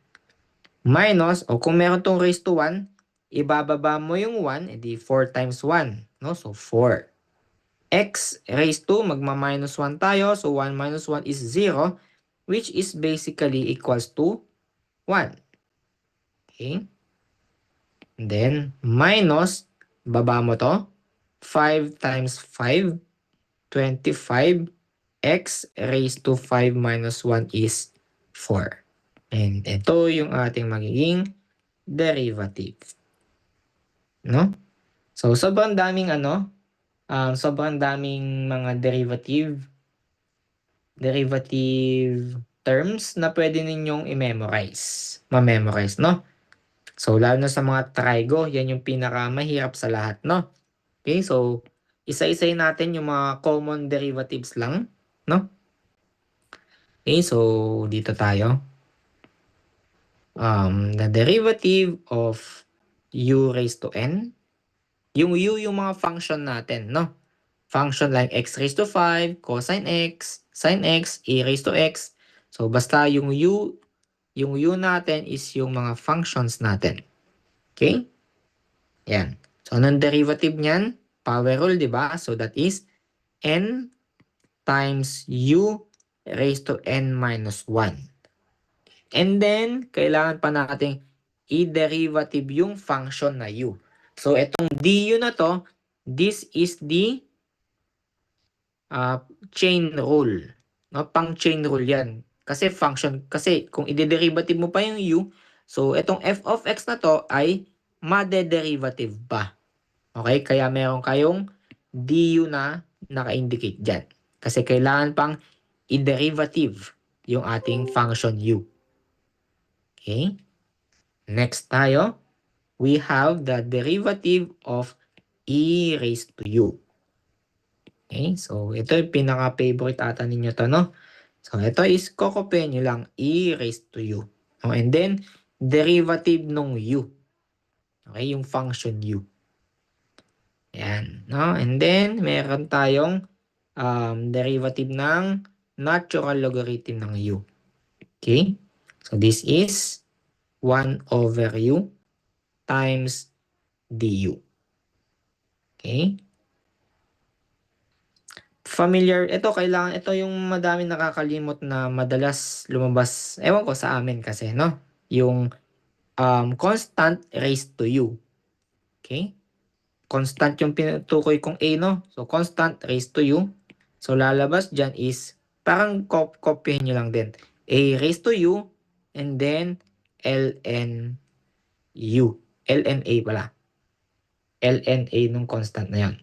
Minus, kung meron tong raised to 1, ibababa mo yung 1, edi 4 times 1. No? So, 4. X raised to, magma-minus 1 tayo. So, 1 minus 1 is 0. which is basically equals to 1. Okay? And then, minus, baba mo to, 5 times 5, 25, x raised to 5 minus 1 is 4. And ito yung ating magiging derivative. No? So, sobrang daming sobrang daming mga derivative terms na pwede ninyong i-memorize. Ma-memorize, no? So, lalo na sa mga trigo, yan yung pinakamahirap sa lahat, no? Okay, so, isa-isay natin yung mga common derivatives lang, no? Okay, so, dito tayo. The derivative of u raised to n. Yung u yung mga function natin, no? Function like x raised to 5, cosine x, sin x, e raised to x. So, basta yung u natin is yung mga functions natin. Okay? Yan. So, anong derivative niyan? Power rule, di ba? So, that is n times u raised to n minus 1. And then, kailangan pa nating i-derivative yung function na u. So, itong du na to, this is the chain rule. No? Pang-chain rule yan. Kasi function, kasi kung i-derivative mo pa yung u, so itong f of x na to ay made-derivative pa. Okay? Kaya meron kayong du na naka-indicate dyan. Kasi kailangan pang i-derivative yung ating function u. Okay? Next tayo, we have the derivative of e raised to u. Okay? So, ito yung pinaka-favorite ata ninyo to, no? So, ito is kokopyahin nyo lang e raised to u. Oh, and then, derivative nung u. Okay? Yung function u. Ayan. No? And then, meron tayong derivative ng natural logarithm ng u. Okay? So, this is 1 over u times du. Okay? Familiar, ito yung madami nakakalimot na madalas lumabas, ewan ko sa amin kasi, no? Yung constant raised to u. Okay? Constant yung pinutukoy kong a, no? So, constant raised to u. So, lalabas dyan is, parang copyhin nyo lang din. A raised to u, and then ln u. lna pala. lna nung constant na yan.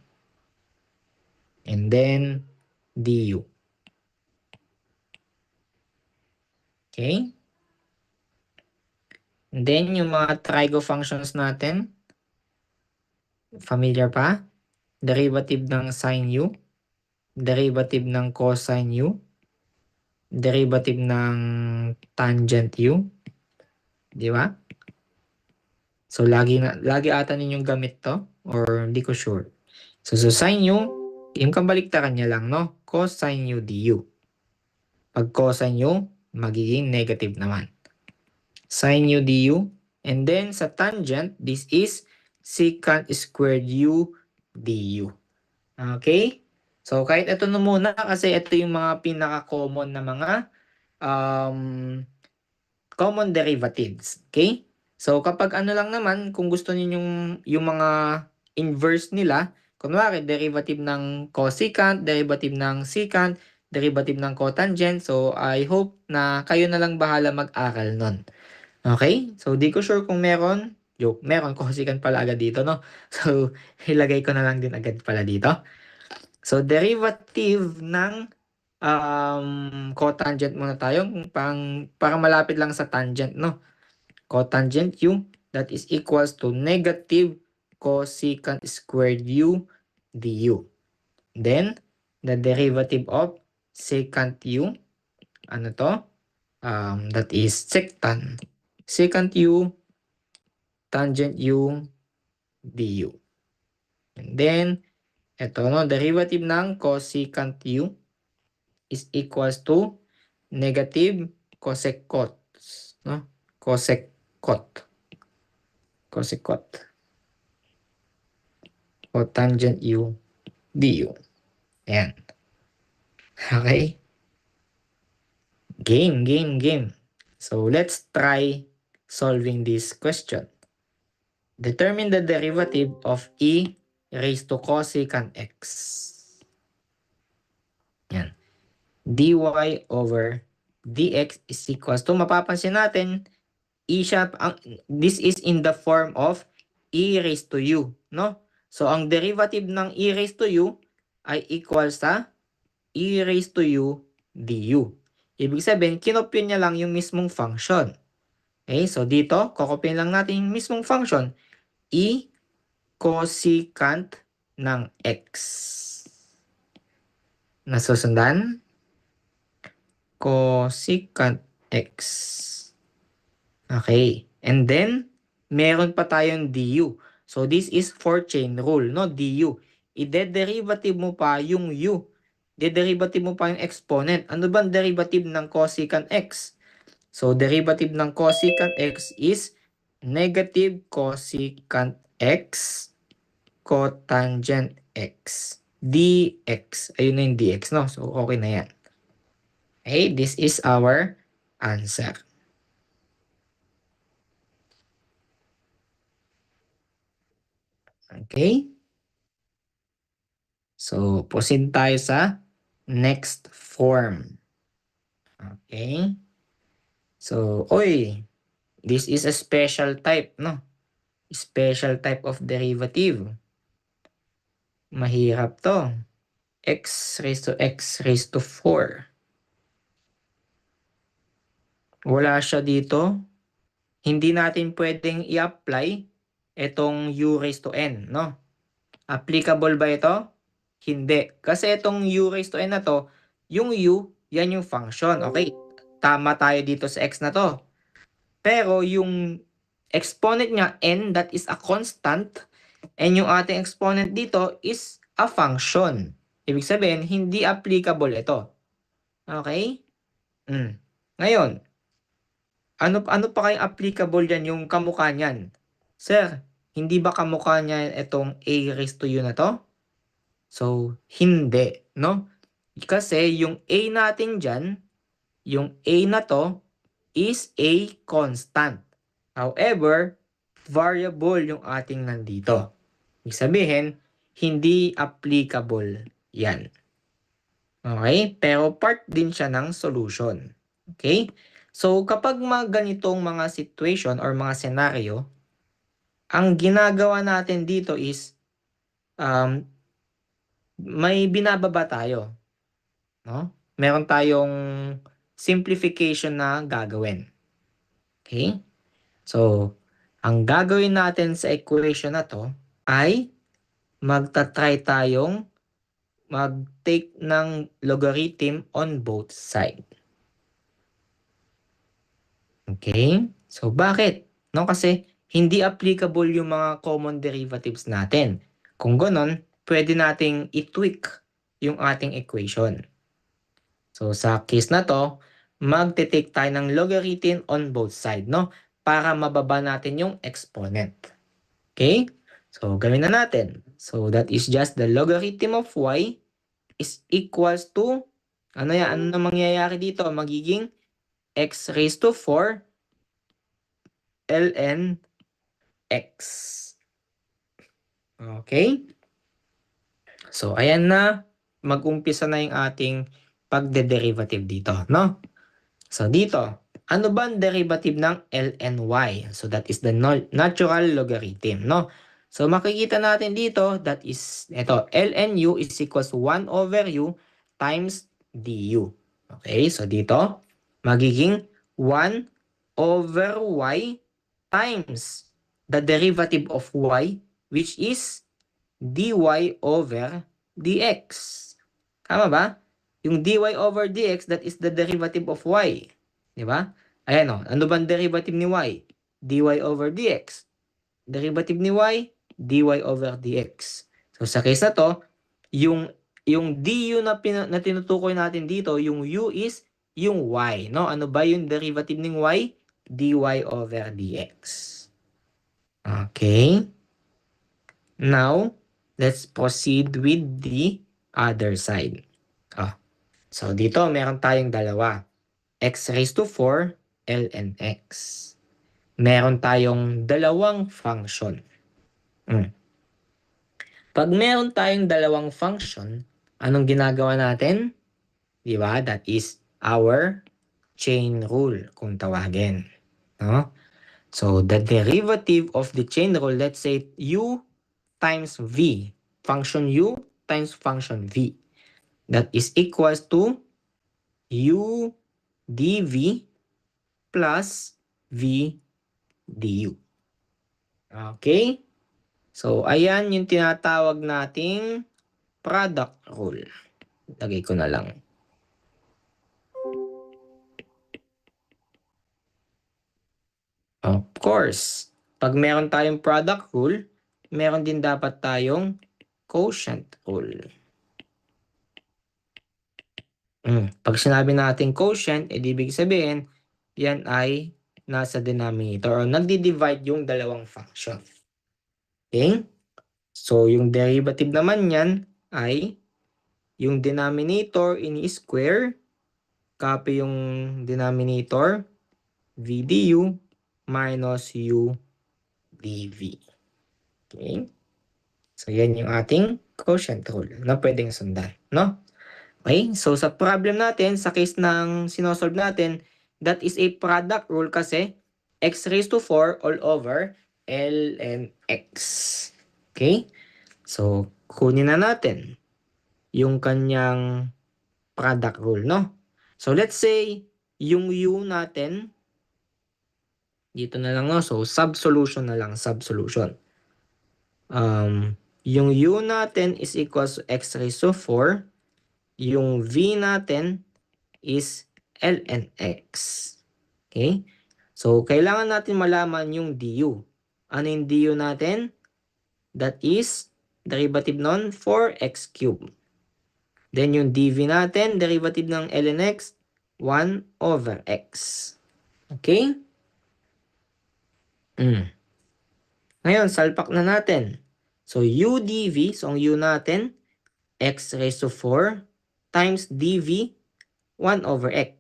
And then, du. Okay? And then, yung mga trigo functions natin, familiar pa? Derivative ng sin u, derivative ng cosine u, derivative ng tangent u, di ba? So, lagi ata ninyong gamit to, or hindi ko sure. So sin u, yung kabaliktaran niya lang, no? Cosine u du. Pag cosine u, magiging negative naman. Sin u du. And then, sa tangent, this is secant squared u du. Okay? So, kahit ito na muna kasi ito yung mga pinaka-common na mga common derivatives. Okay? So, kapag ano lang naman, kung gusto ninyong yung mga inverse nila, kunwari, derivative ng cosecant, derivative ng secant, derivative ng cotangent. So, I hope na kayo na lang bahala mag-aral nun. Okay? So, di ko sure kung meron. Joke, meron cosecant pala agad dito, no? So, ilagay ko na lang din agad pala dito. So, derivative ng cotangent muna tayo. Para malapit lang sa tangent, no? Cotangent u, that is equals to negative cosecant squared u du. Then, the derivative of secant u, ano to? That is secant. Secant u, tangent u, du. And then, ito, no? Derivative ng cosecant u is equals to negative cosec cot. No? Cosec cot. Cosec cot. O tangent u du. Ayan. Okay? Game. So let's try solving this question. Determine the derivative of e raised to cosecant x. Yan. dy over dx is equals to, mapapansin natin, this is in the form of e raised to u, no? So, ang derivative ng e raised to u ay equal sa e raised to u du. Ibig sabihin, kinopya niya lang yung mismong function. Okay, so dito, kokopyahin lang natin yung mismong function, e cosecant ng x. Nasusundan? Cosecant x. Okay. And then, meron pa tayong du. So, this is for chain rule, no? Du. I-derivative mo pa yung u. I-derivative mo pa yung exponent. Ano ba ang derivative ng cosecant x? So, derivative ng cosecant x is negative cosecant x cotangent x dx. Ayun na yung dx, no? So, okay na yan. Okay, this is our answer. Okay? So, proceed tayo sa next form. Okay? So, this is a special type, no? Special type of derivative. Mahirap to. X raised to 4. Wala siya dito. Hindi natin pwedeng i-apply itong u raised to n, no? Applicable ba ito? Hindi. Kasi itong u raised to n na to, yung u, yan yung function. Okay, tama tayo dito sa x na to. Pero yung exponent niya, n, that is a constant. And yung ating exponent dito is a function. Ibig sabihin, hindi applicable ito. Okay? Ngayon, ano pa kayong applicable yan yung kamukha niyan? Sir, hindi ba kamukha niya itong a raised to u na to? So, hindi, no? Kasi yung a natin dyan, yung a na to is a constant. However, variable yung ating nandito. Ibig sabihin, hindi applicable yan. Okay? Pero part din siya ng solution. Okay? So, kapag mga ganitong mga situation or mga scenario, ang ginagawa natin dito is may binababa tayo. No? Meron tayong simplification na gagawin. Okay? So, ang gagawin natin sa equation na to ay magta-try tayong mag-take ng logarithm on both sides. Okay? So, bakit? No, kasi hindi applicable yung mga common derivatives natin. Kung ganon, pwede nating i-tweak yung ating equation. So, sa case na to, magte-take tayo ng logarithm on both sides, no? Para mababa natin yung exponent. Okay? So, gawin na natin. So, that is just the logarithm of y is equals to, ano na mangyayari dito? Magiging x raised to 4 ln x. Okay? So, ayan na. Mag-umpisa na yung ating pagde-derivative dito, no? So, dito, ano ba ang derivative ng ln y? So, that is the natural logarithm, no? So, makikita natin dito, that is, ito, ln u is equals to 1 over u times du. Okay, so dito, magiging 1 over y times the derivative of y, which is dy over dx. Tama ba? Yung dy over dx, that is the derivative of y. Di ba? Ayan o, ano bang derivative ni y? Dy over dx. Derivative ni y, dy over dx. So sa case na to, yung du na tinutukoy natin dito, yung u is yung y. No? Ano ba yung derivative ng y? Dy over dx. Okay. Now, let's proceed with the other side. So dito, meron tayong dalawa. x raised to 4 ln x. Meron tayong dalawang function. Pag meron tayong dalawang function, anong ginagawa natin? Di ba? That is our chain rule kung tawagin. No? So, the derivative of the chain rule, let's say u times v. Function u times function v. That is equals to u dv plus v du. Okay? So, ayan yung tinatawag nating product rule. Lagay ko na lang. Of course, pag meron tayong product rule, meron din dapat tayong quotient rule. Pag sinabi natin quotient, ibig sabihin, yan ay nasa denominator o nagdi-divide yung dalawang function. Okay? So, yung derivative naman yan ay yung denominator ini-square, copy yung denominator, v du minus u dv. Okay? So, yan yung ating quotient rule na pwedeng sundan, no? Okay? So, sa problem natin, sa case ng sinosolve natin, that is a product rule kasi x raised to 4 all over ln x. Okay? So, kunin na natin yung kanyang product rule, no? So, let's say, yung u natin, dito na lang, no? So, subsolution na lang, subsolution. Yung u natin is equals to x raised to 4. Yung v natin is ln x. Okay? So, kailangan natin malaman yung du. Ano yung du natin? That is, derivative nun, 4x cubed. Then yung dv natin, derivative ng ln x, 1 over x. Okay? Ngayon, salpak na natin. So, u dv, so ang u natin, x raised to 4 times dv, 1 over x.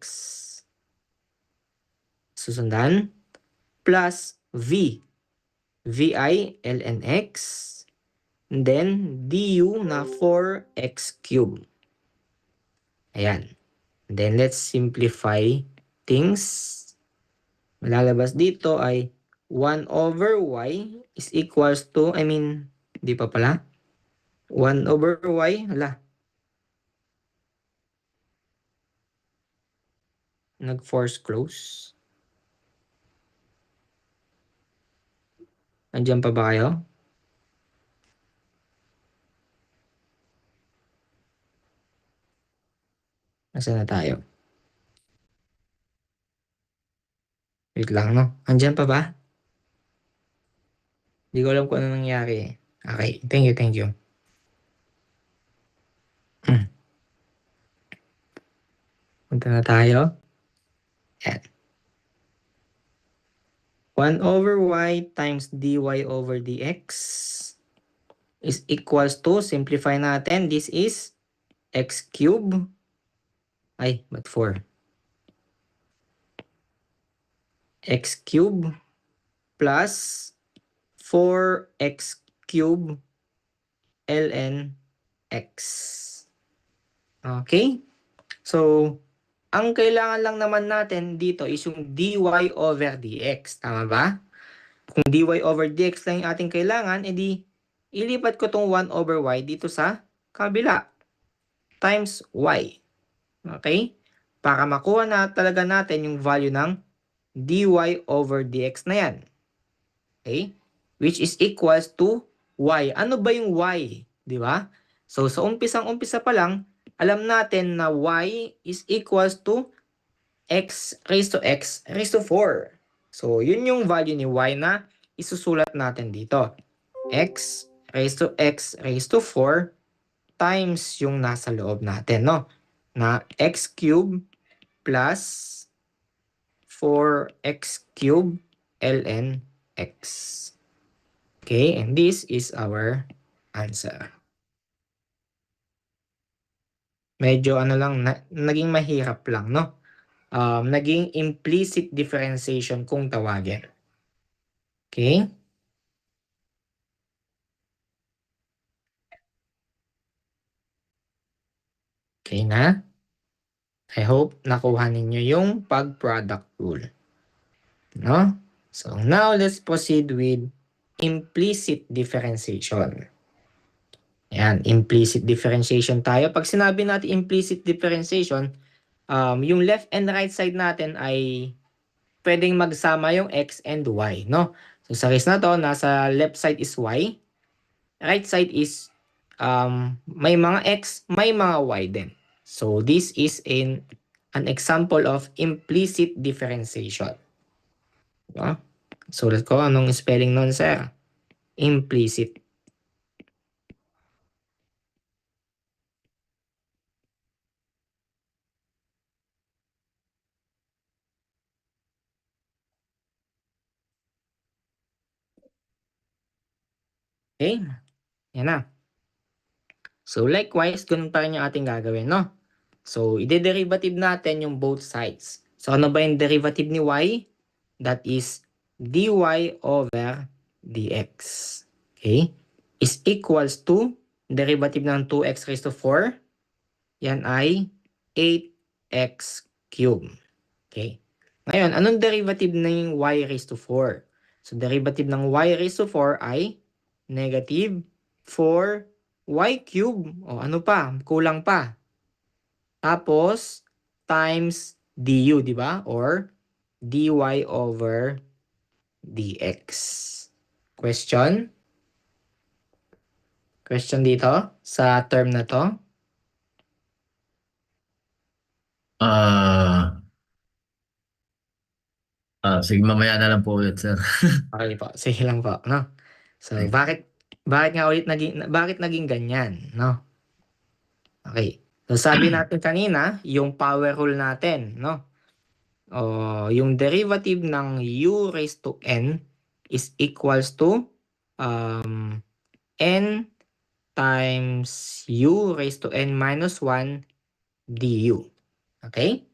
Susundan, plus v. vi ln x. And then, du na 4x cubed. Ayan. And then, let's simplify things. Malalabas dito ay 1 over y is equals to, di pa pala. 1 over y, nag-force close. Andiyan pa ba kayo? Nasaan na tayo? Wait lang, no? Andiyan pa ba? Hindi ko alam kung ano nangyari. Okay, thank you, thank you. Punta na tayo. Yan. 1 over y times dy over dx is equals to, simplify natin, this is x cube. Ay, but 4? X cube plus 4x cube ln x. Okay? So, ang kailangan lang naman natin dito is yung dy over dx. Tama ba? Kung dy over dx lang yung ating kailangan, edi ilipat ko tong 1 over y dito sa kabila. Times y. Okay? Para makuha na talaga natin yung value ng dy over dx na yan. Okay? Which is equals to y. Ano ba yung y? Di ba? So, sa umpisang-umpisa pa lang, alam natin na y is equals to x raised to 4. So, yun yung value ni y na isusulat natin dito. X raised to 4 times yung nasa loob natin, no? Na x cube plus 4x cube ln x. Okay, and this is our answer. Medyo naging mahirap lang, no? naging implicit differentiation kung tawagin. Okay? Okay na? I hope nakuha ninyo yung pag-product rule. No? So now let's proceed with implicit differentiation. Yan, implicit differentiation tayo. Pag sinabi natin implicit differentiation, yung left and right side natin ay pwedeng magsama yung x and y, no? So sa case na to, nasa left side is y, right side is may mga x, may mga y din. So this is an example of implicit differentiation. No? So let's go, anong spelling nun, sir? Implicit. Okay? Yan na. So likewise, ganun pa rin yung ating gagawin, no? So, ide-derivative natin yung both sides. So, ano ba yung derivative ni y? That is dy over dx. Okay? Is equals to derivative ng 2x raised to 4. Yan ay 8x cubed. Okay? Ngayon, anong derivative ng y raised to 4? So, derivative ng y raised to 4 ay negative 4y cubed. O, ano pa? Kulang pa. Tapos, times du, di ba? Or dy over dx. Question? Question dito sa term na to? Sige, mamaya na lang po ulit, sir. Okay po, sige lang po, no? So, bakit naging ganyan, no? Okay. So, sabi natin kanina, yung power rule natin, no? O, yung derivative ng u raised to n is equals to n times u raised to n minus 1 du. Okay?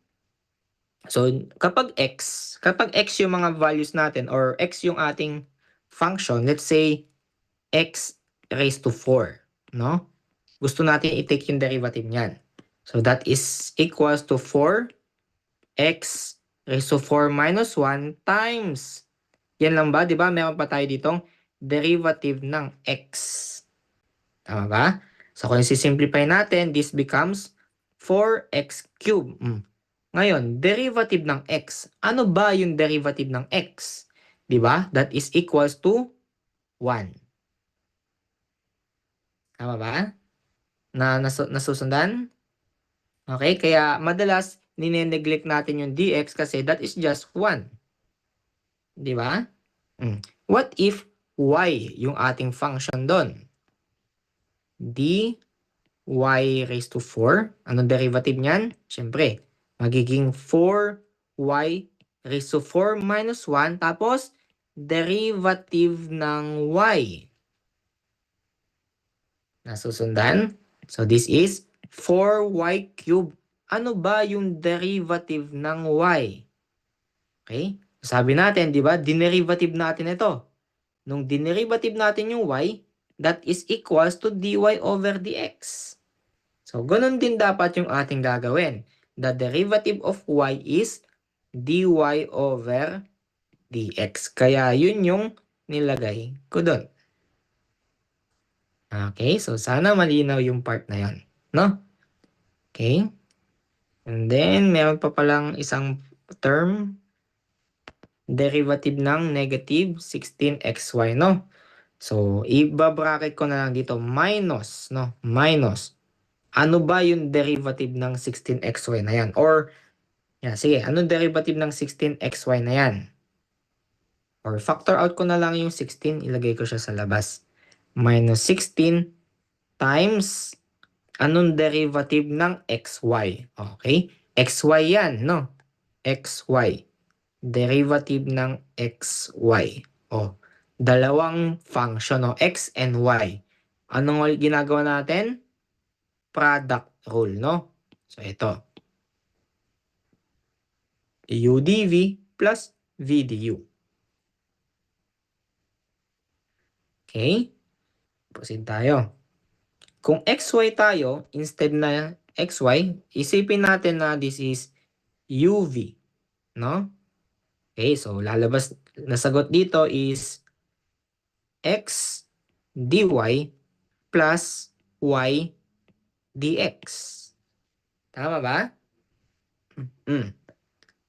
So, kapag x yung mga values natin or x yung ating function, let's say x raised to 4, no? Gusto natin i-take yung derivative niyan. So, that is equals to 4x raised to 4 minus 1 times. Yan lang ba? Di ba? Meron pa tayo ditong derivative ng x. Tama ba? So, kung isi-simplify natin, this becomes 4x cubed. Ngayon, derivative ng x. Ano ba yung derivative ng x? Di ba? That is equals to 1. Tama ba? Nasusundan? Okay, kaya madalas nineneglect natin yung dx kasi that is just 1. Di ba? What if y yung ating function doon? dy raised to 4. Anong derivative niyan? Siyempre, magiging 4y raised to 4 minus 1 tapos derivative ng y. Nasusundan? So this is 4y cubed. Ano ba yung derivative ng y? Okay? Sabi natin, di ba? Dinerivative natin ito. Nung dinerivative natin yung y, that is equals to dy over dx. So, ganun din dapat yung ating gagawin. The derivative of y is dy over dx. Kaya yun yung nilagay ko doon. Okay, so sana malinaw yung part na yun. No? Okay? And then, meron pa palang isang term, derivative ng negative 16xy, no? So, iba-bracket ko na lang dito, minus, no? Minus. Ano ba yung derivative ng 16xy na yan? Or, yan, sige, anong derivative ng 16xy na yan? Or factor out ko na lang yung 16, ilagay ko siya sa labas. Minus 16 times anong derivative ng xy? Okay? xy yan, no? xy. Derivative ng xy. O, dalawang function, no? X and y. Anong ginagawa natin? Product rule, no? So, ito. u dv plus v du. Okay? Proceed tayo. Kung xy tayo, instead na xy, isipin natin na this is uv. No? Okay, so lalabas na sagot dito is x dy plus y dx. Tama ba?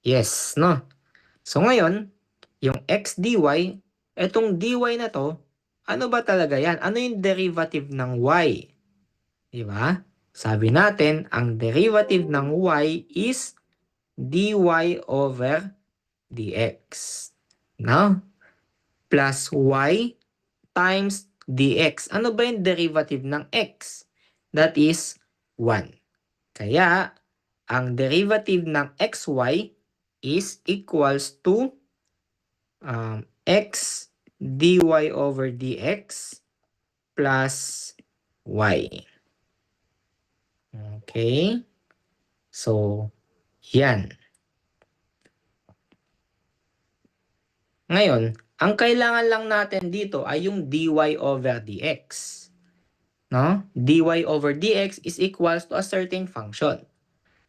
Yes, no? So ngayon, yung x dy, etong dy na to, ano ba talaga yan? Ano yung derivative ng y? Di ba? Sabi natin, ang derivative ng y is dy over dx. No? Plus y times dx. Ano ba yung derivative ng x? That is 1. Kaya, ang derivative ng xy is equals to x dy over dx plus y. Okay? So, yan. Ngayon, ang kailangan lang natin dito ay yung dy over dx. No? dy over dx is equals to a certain function.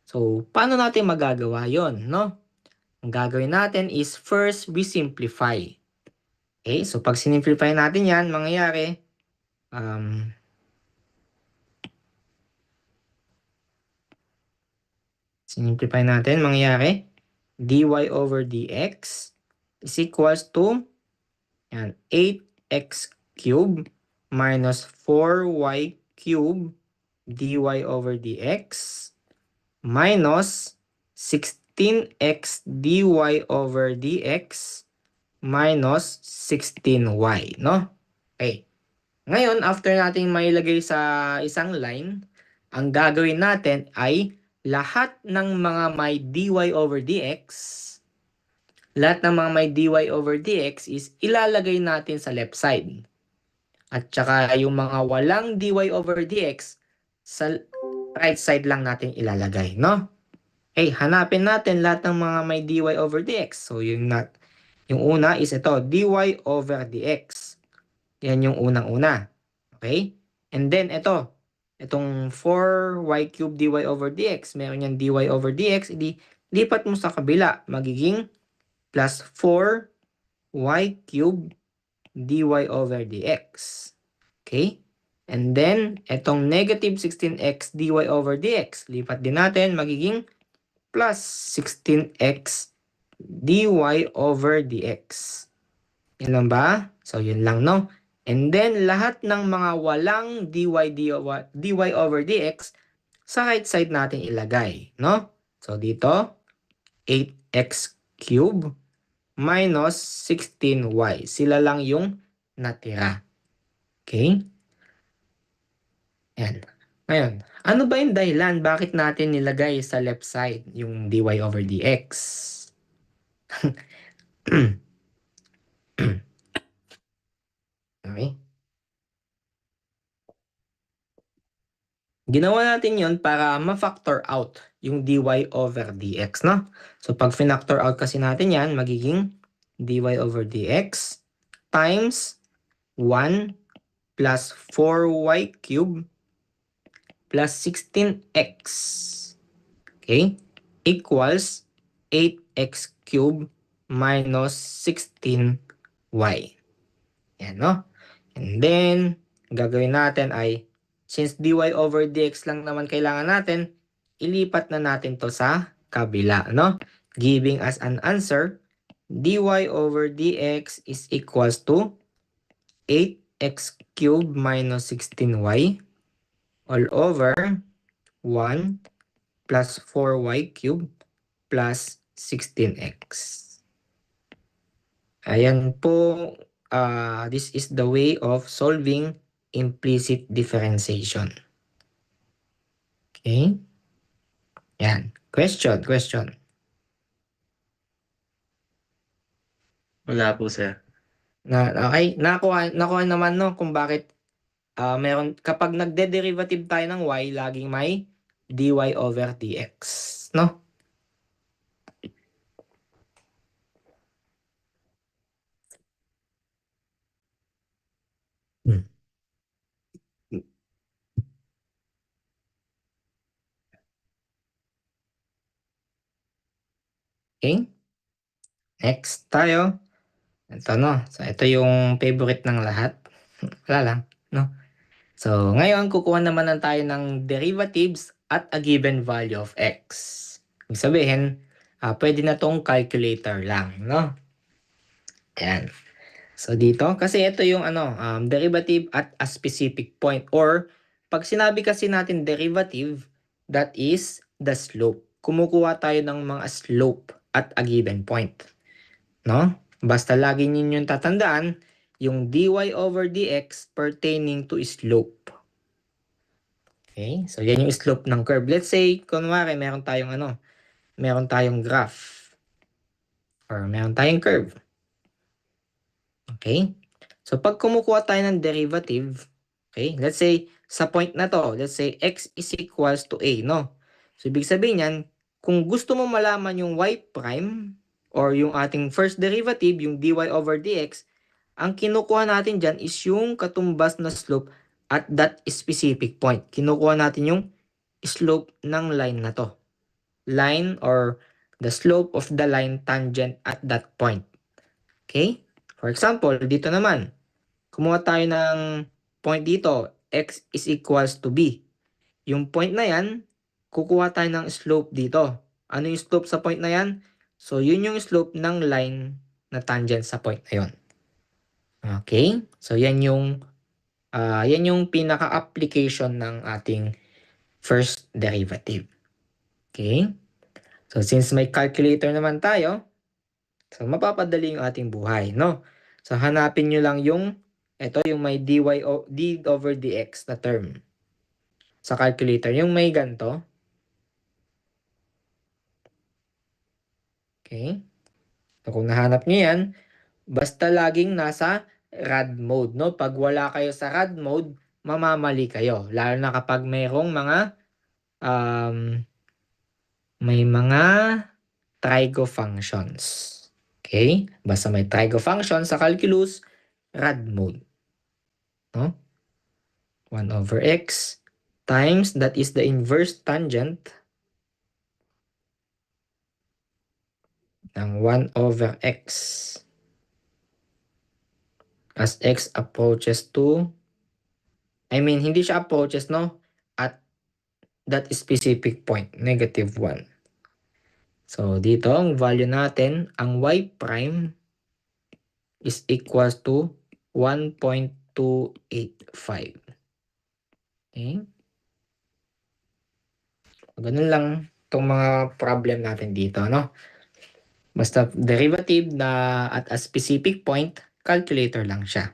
So, paano natin magagawa yon, no? Ang gagawin natin is first we simplify. Okay? So, pag sinimplify natin yan, mangyayari, sinimplify natin, mangyayari, dy over dx is equals to yan, 8x cubed minus 4y cubed dy over dx minus 16x dy over dx minus 16y, no? Okay. Ngayon, after nating mailagay sa isang line, ang gagawin natin ay lahat ng mga may dy over dx, lahat ng mga may dy over dx is ilalagay natin sa left side. At saka yung mga walang dy over dx, sa right side lang natin ilalagay, no? Okay, hanapin natin lahat ng mga may dy over dx. So, yung una is ito, dy over dx. Yan yung unang-una. Okay? And then, itong 4y cubed dy over dx, meron yan dy over dx, lipat mo sa kabila, magiging plus 4y cubed dy over dx. Okay? And then, itong negative 16x dy over dx, lipat din natin, magiging plus 16x dy over dx. Yan lang ba? So, yun lang, no? And then, lahat ng mga walang dy over dx, sa right side natin ilagay, no? So, dito, 8x cube minus 16y. Sila lang yung natira. Okay? Yan. Ngayon, ano ba yung dahilan? Bakit natin nilagay sa left side yung dy over dx? Okay? Ginawa natin yon para ma-factor out yung dy over dx, no? So, pag finactor out kasi natin yan, magiging dy over dx times 1 plus 4y cube plus 16x. Okay? Equals 8x cube minus 16y. Yan, no? And then, gagawin natin ay, since dy over dx lang naman kailangan natin, ilipat na natin to sa kabila, no? Giving us an answer, dy over dx is equals to 8x cubed minus 16y all over 1 plus 4y cubed plus 16x. Ayan po, this is the way of solving implicit differentiation. Okay? Yan. Question. Wala po, sir. Okay, nakuha naman, no, kung bakit meron, kapag nagde-derivative tayo ng y, laging may dy over dx, no? Okay? Next tayo. Ito, no? So, ito yung favorite ng lahat. Wala lang, no? So, ngayon, kukuha naman tayo ng derivatives at a given value of x. Ibig sabihin, pwede na tong calculator lang, no? Ayan. So, dito, kasi ito yung derivative at a specific point. Or, pag sinabi kasi natin derivative, that is the slope. Kumukuha tayo ng mga slope at a given point. No? Basta lagi ninyong tatandaan yung dy over dx pertaining to slope. Okay? So, yan yung slope ng curve. Let's say, kunwari, meron tayong graph. Or meron tayong curve. Okay? So, pag kumukuha tayo ng derivative, okay, let's say, sa point na to, let's say, x is equals to a, no? So, ibig sabihin yan, kung gusto mo malaman yung y prime, or yung ating first derivative, yung dy over dx, ang kinukuha natin dyan is yung katumbas na slope at that specific point. Kinukuha natin yung slope ng line na to. Line or the slope of the line tangent at that point. Okay? For example, dito naman, kumuha tayo ng point dito, x is equals to b. Yung point na yan, kukuha tayo ng slope dito. Ano yung slope sa point na yan? So, yun yung slope ng line na tangent sa point na yun. Okay? So, yan yung pinaka-application ng ating first derivative. Okay? So, since may calculator naman tayo, so, mapapadali yung ating buhay, no? So, hanapin nyo lang yung may d over dx na term sa calculator. Yung may ganito. Okay? So, kung nahanap nyo yan, basta laging nasa rad mode, no? Pag wala kayo sa rad mode, mamamali kayo. Lalo na kapag mayroong may mga trigo functions. Okay? Basta may trigo function sa calculus, rad mode. No? 1 over x times, that is the inverse tangent ng 1 over x as x approaches to, hindi siya approaches, no? At that specific point, negative 1. So, dito, ang value natin, ang y prime is equals to 1.285. Okay? Ganun lang itong mga problem natin dito, no? Basta derivative na at a specific point, calculator lang siya.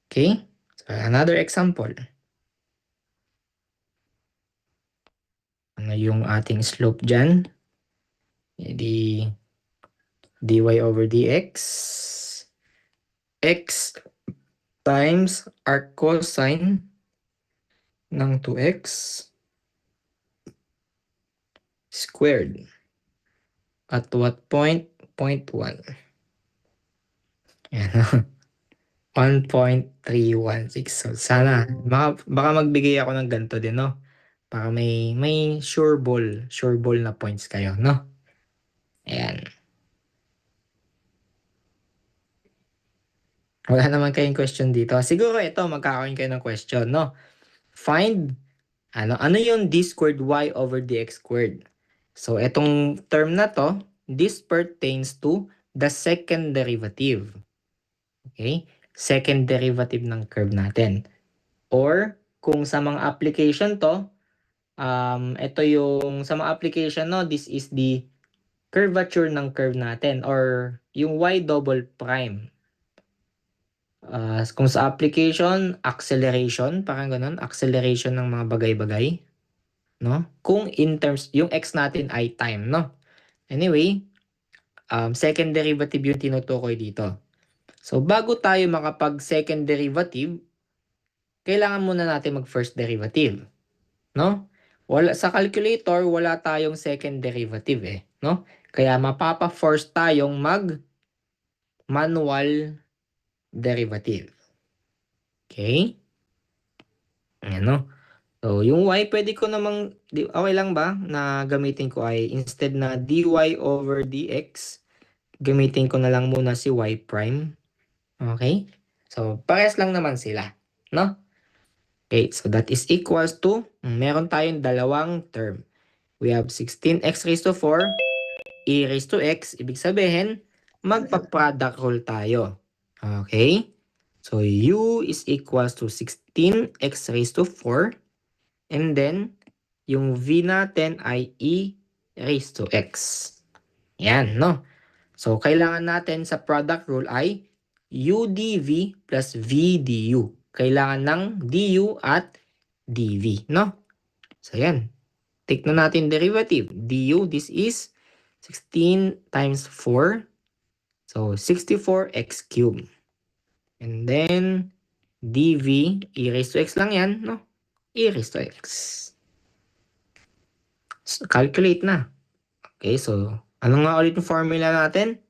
Okay? So, another example. Ano yung ating slope dyan? Di dy over dx x times arc cosine ng 2x squared. At what point? 0.1. Yan. 1.316. So, sana, baka magbigay ako ng ganito din, no? Para may sure ball na points kayo, no? Ayan. Wala naman kayong question dito. Siguro ito, magkakaroon kayo ng question, no? Find, ano yung d squared y over dx squared? So, itong term na to, this pertains to the second derivative. Okay? Second derivative ng curve natin. Or, kung sa mga application to, ito yung sa mga application, no, this is the curvature ng curve natin or yung y double prime. Kung sa application, acceleration, parang ganun, acceleration ng mga bagay-bagay, no? Kung in terms, yung x natin ay time, no? Anyway, second derivative yung tinutukoy dito. So, bago tayo makapag second derivative, kailangan muna natin mag first derivative, no? Sa calculator, wala tayong second derivative no? Kaya mapapa-force tayong mag manual derivative. Okay? Ayan, no? So, yung y, pwede ko namang, okay lang ba na gamitin ko ay instead na dy over dx, gamitin ko na lang muna si y prime. Okay? So, parehas lang naman sila. No? Okay, so that is equals to, meron tayong dalawang term. We have 16x raised to 4, e raised to x. Ibig sabihin, magpa-product rule tayo. Okay? So, u is equals to 16x raised to 4. And then, yung v natin ay e raised to x. Yan, no? So, kailangan natin sa product rule ay u dv plus v du. Kailangan ng du at dv, no? So, yan. Take na natin derivative. Du, this is 16 times 4. So, 64x cubed. And then, dv, e raised to x lang yan, no? E raised to x. So, calculate na. Okay, so, ano nga ulit yung formula natin?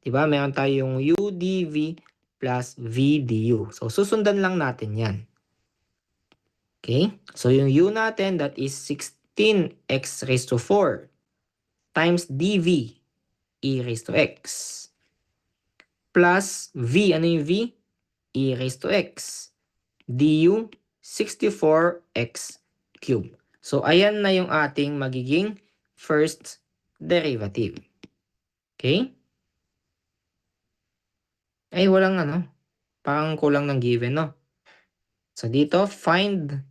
Diba, meron tayong u dv plus v du. So, susundan lang natin yan. Okay, so yung u natin, that is 16x raised to 4 times dv e raised to x plus v, ano yung v? E raised to x du 64x cubed. So, ayan na yung ating magiging first derivative. Okay? Ay, walang ano. Parang kulang ng given, no? So, dito, find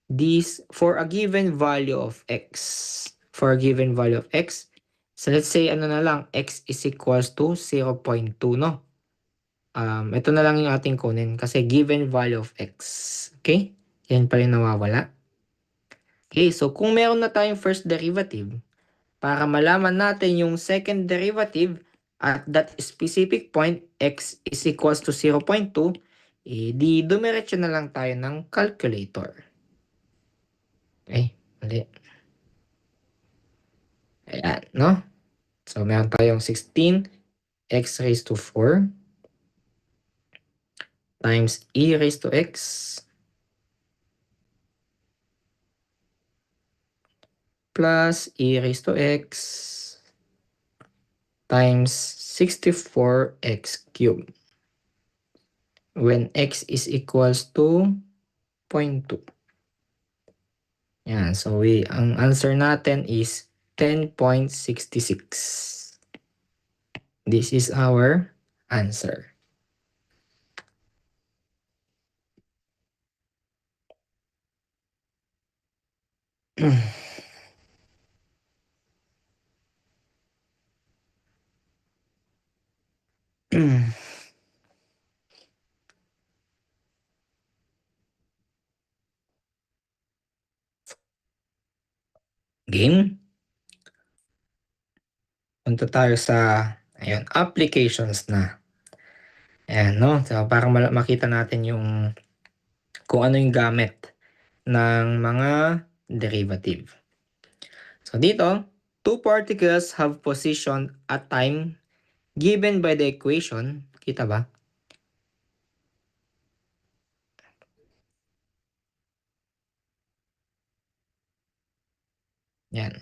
this for a given value of x. For a given value of x. So, let's say, ano na lang, x is equals to 0.2, no? Ito na lang yung ating kunin kasi given value of x. Okay? Yan pa rin nawawala. Okay, so kung meron na tayong first derivative, para malaman natin yung second derivative at that specific point, x is equals to 0.2, di dumiretso na lang tayo ng calculator. Okay, mali. Ayan, no? So, meron tayong 16x raised to 4 times e raised to x plus e raised to x times 64x cubed when x is equals to 0.2. Yan, so ang answer natin is 10.66. This is our answer. Game. Punta tayo sa ayun, applications na. Ayan, no? So, para makita natin yung kung ano yung gamit ng mga derivative. So, dito, two particles have position at time given by the equation. Kita ba? Yan.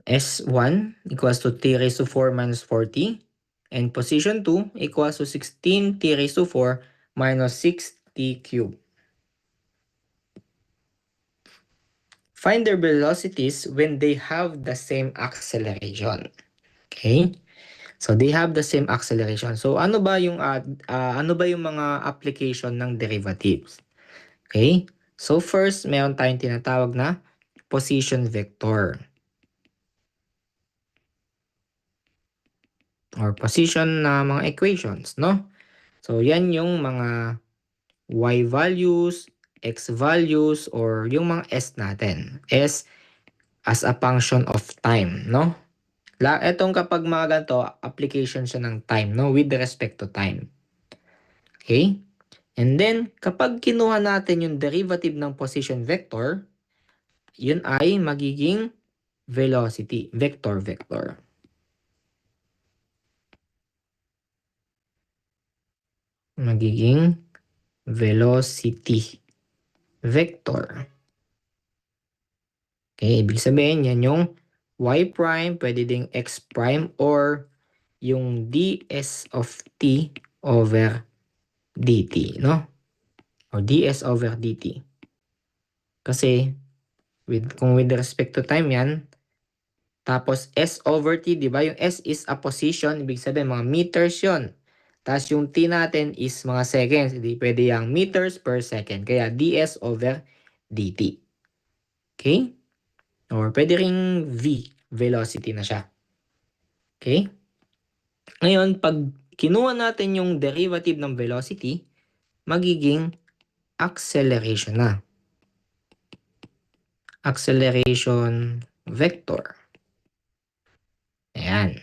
S1 equals to t raised to 4 minus 40. And position 2 equals to 16 t raised to 4 minus 6t cubed. Find their velocities when they have the same acceleration. Okay? So they have the same acceleration. So ano ba yung mga application ng derivatives? Okay? So first, meron tayong tinatawag na position vector or position na mga equations, no? So yan yung mga y values, x values, or yung mga s natin. S as a function of time, no? Etong kapag mga ganito, application siya ng time, no? With respect to time. Okay? And then, kapag kinuha natin yung derivative ng position vector, yun ay magiging velocity, vector. magiging velocity vector. Okay, ibig sabihin yan yung y prime, pwede ding x prime, or yung ds of t over dt, no? Or ds over dt. Kasi kung with respect to time yan, tapos s over t, di ba? Yung s is a position, ibig sabihin mga meters yon. Tapos yung t natin is mga seconds, hindi pwede yung meters per second. Kaya ds over dt. Okay? Or pwede ring v, velocity na siya. Okay? Ngayon, pag kinuha natin yung derivative ng velocity, magiging acceleration na. Acceleration vector. Ayan.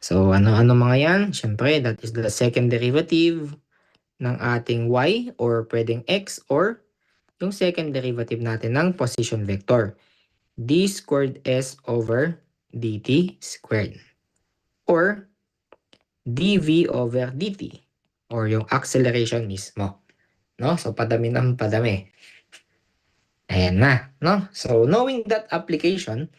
So, ano-ano mga yan? Siyempre, that is the second derivative ng ating y or pwedeng x or yung second derivative natin ng position vector. D squared s over dt squared. Or dv over dt. Or yung acceleration mismo. No? So, padami ng padami. Ayan na. No? So, knowing that application,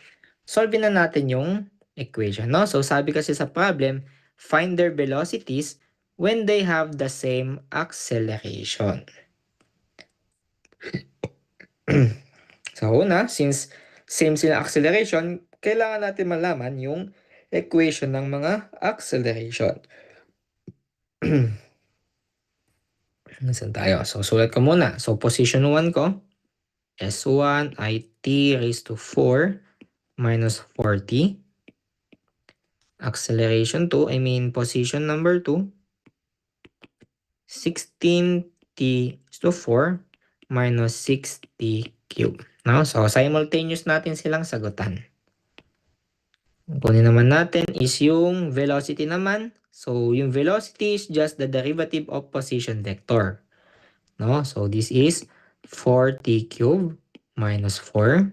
solve na natin yung equation. No? So, sabi kasi sa problem, find their velocities when they have the same acceleration. So, una, since same sila acceleration, kailangan natin malaman yung equation ng mga acceleration. Nasaan tayo? So, sulat ko muna. So, position 1 ko, S1 ay t raised to 4 minus 40. Acceleration 2, position number 2, 16t raised to 4 minus 6t cube. No? So, simultaneous natin silang sagutan. Kunin naman natin is yung velocity naman. So, yung velocity is just the derivative of position vector. No? So, this is 4t cube minus 4.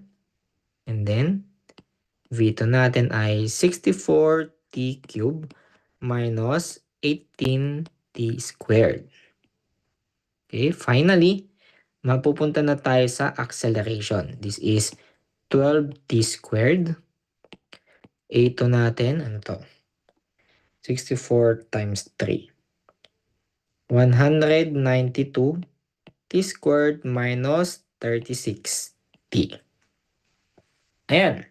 And then, V2 natin ay 64t cube minus 18t squared. Okay, finally, mapupunta na tayo sa acceleration. This is 12t squared. A2 natin, ano to? 64 times 3. 192t squared minus 36t. Ayan.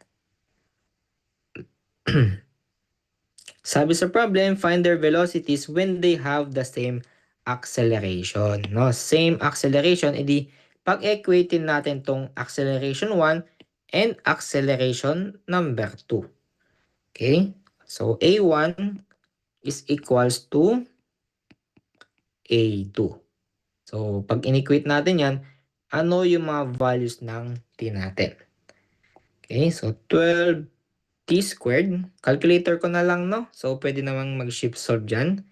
Sabi sa problem, find their velocities when they have the same acceleration. No? Same acceleration, edi pag-equatein natin tong acceleration 1 and acceleration number 2. Okay? So, A1 is equals to A2. So, pag in-equate natin yan, ano yung mga values ng t natin? Okay, so 12t squared. Calculator ko na lang, no? So, pwede namang mag-shift solve dyan.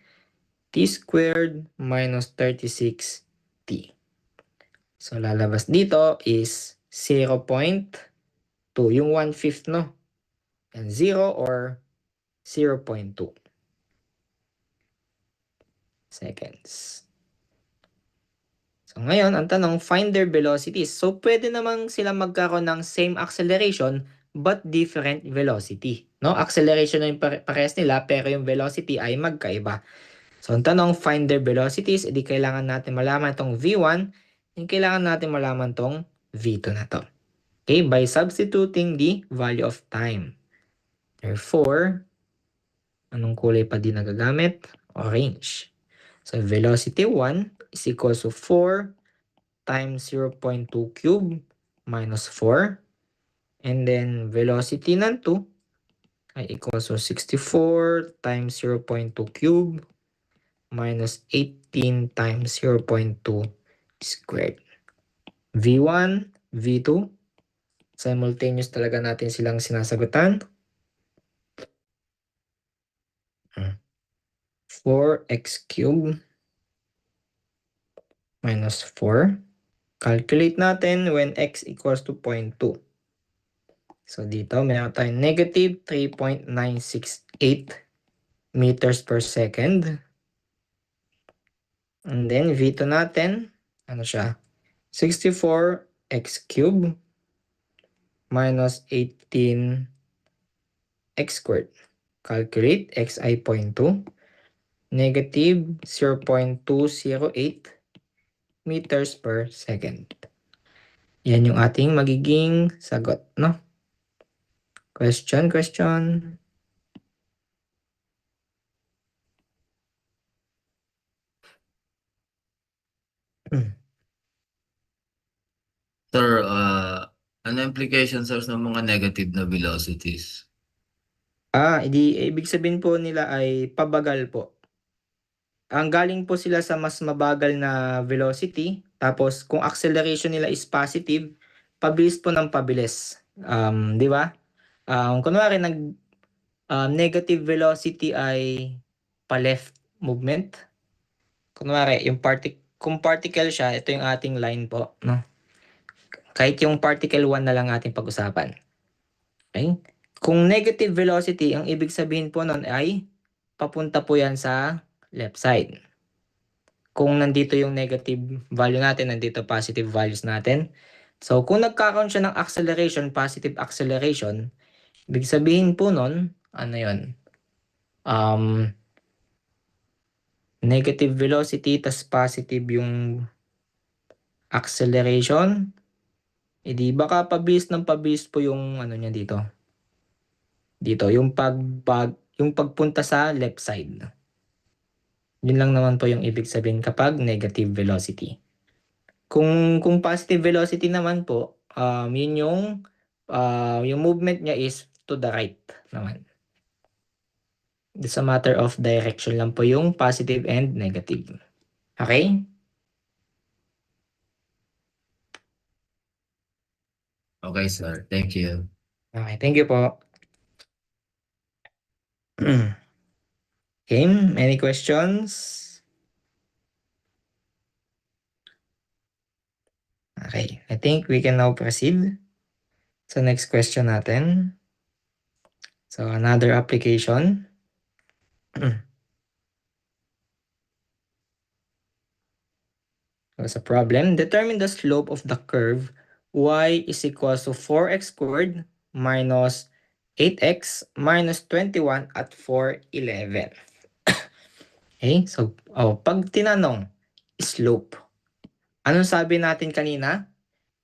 T squared minus 36t. So, lalabas dito is 0.2. Yung 1/5, no? And 0 or 0.2 seconds. So, ngayon, ang tanong, find their velocities. So, pwede namang sila magkaroon ng same acceleration but different velocity. No? Acceleration na yung parehas nila pero yung velocity ay magkaiba. So, ang tanong, find their velocities. Edi kailangan natin malaman itong V1 and kailangan natin malaman itong V2 na to. Okay, by substituting the value of time. Therefore, anong kulay pa din nagagamit? Orange. So, velocity 1 is equals to 4 times 0.2 cube minus 4. And then, velocity ng 2 ay equals to 64 times 0.2 cube minus 18 times 0.2 squared. V1, V2, simultaneous talaga natin silang sinasagutan. 4x cubed minus 4. Calculate natin when x equals to 0.2. So dito, meron tayong negative 3.968 meters per second. And then V2 natin, ano siya? 64x cubed minus 18x squared. Calculate xi 0.2, negative 0.208 meters per second. Yan yung ating magiging sagot, no? Question. Sir, ano implication, sir, ng mga negative na velocities? Ibig sabihin po nila ay pabagal po. Ang galing po sila sa mas mabagal na velocity, tapos kung acceleration nila is positive, pabilis po ng pabilis. Di ba? Kunwari negative velocity ay pa-left movement. Kunwari, kung particle siya, ito yung ating line po, no? Kahit yung particle 1 na lang ating pag-usapan. Okay? Kung negative velocity, ang ibig sabihin po nun ay papunta po yan sa left side. Kung nandito yung negative value natin, nandito positive values natin. So, kung nagkakaroon siya ng acceleration, positive acceleration, ibig sabihin po nun, ano yun? Negative velocity, tas positive yung acceleration, edi baka pabilis po yung ano niya dito. Dito, yung pagpunta sa left side. Yun lang naman po yung ibig sabihin kapag negative velocity. Kung positive velocity naman po, yun yung movement niya is to the right naman. It's a matter of direction lang po yung positive and negative. Okay? Okay, sir. Thank you. Okay, thank you po. Okay, any questions? Okay, I think we can now proceed sa next question natin. So, another application. There's a problem. Determine the slope of the curve y is equals to 4x squared minus 8x minus 21 at 411. Okay, so pag tinanong, slope. Anong sabi natin kanina?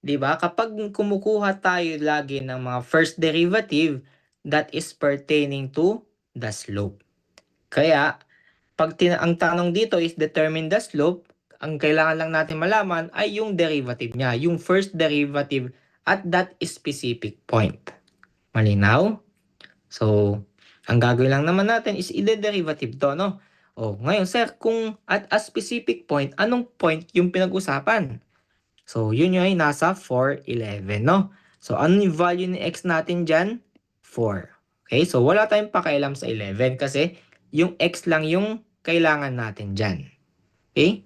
'Di ba? Kapag kumukuha tayo lagi ng mga first derivative, that is pertaining to the slope. Kaya, ang tanong dito is determine the slope, ang kailangan lang natin malaman ay yung derivative niya, yung first derivative at that specific point. Malinaw? So, ang gagawin lang naman natin is ide-derivative to, no? Ngayon, sir, kung at a specific point, anong point yung pinag-usapan? So, yun yung ay nasa 411, no? So, ano yung value ni x natin dyan? 4. Okay, so wala tayong pakialam sa 11 kasi yung x lang yung kailangan natin dyan. Okay?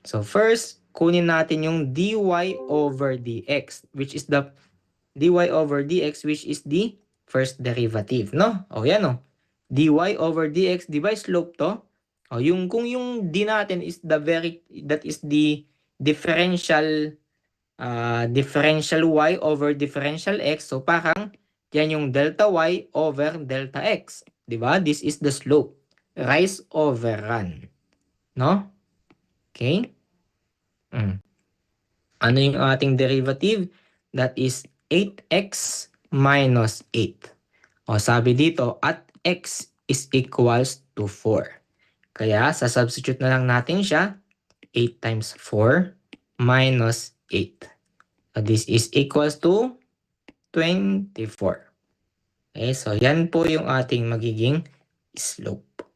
So, first, kunin natin yung dy over dx, which is the first derivative, no? Yan, dy over dx, di ba slope to? Kung yung d natin is that is the differential y over differential x. So, parang yan yung delta y over delta x. Diba? This is the slope. Rise over run. No? Okay? Ano yung ating derivative? That is 8x minus 8. Sabi dito, at x is equals to 4. Kaya, sasubstitute na lang natin siya. 8 times 4 minus 8. So, this is equals to 24. Okay, so yan po yung ating magiging slope.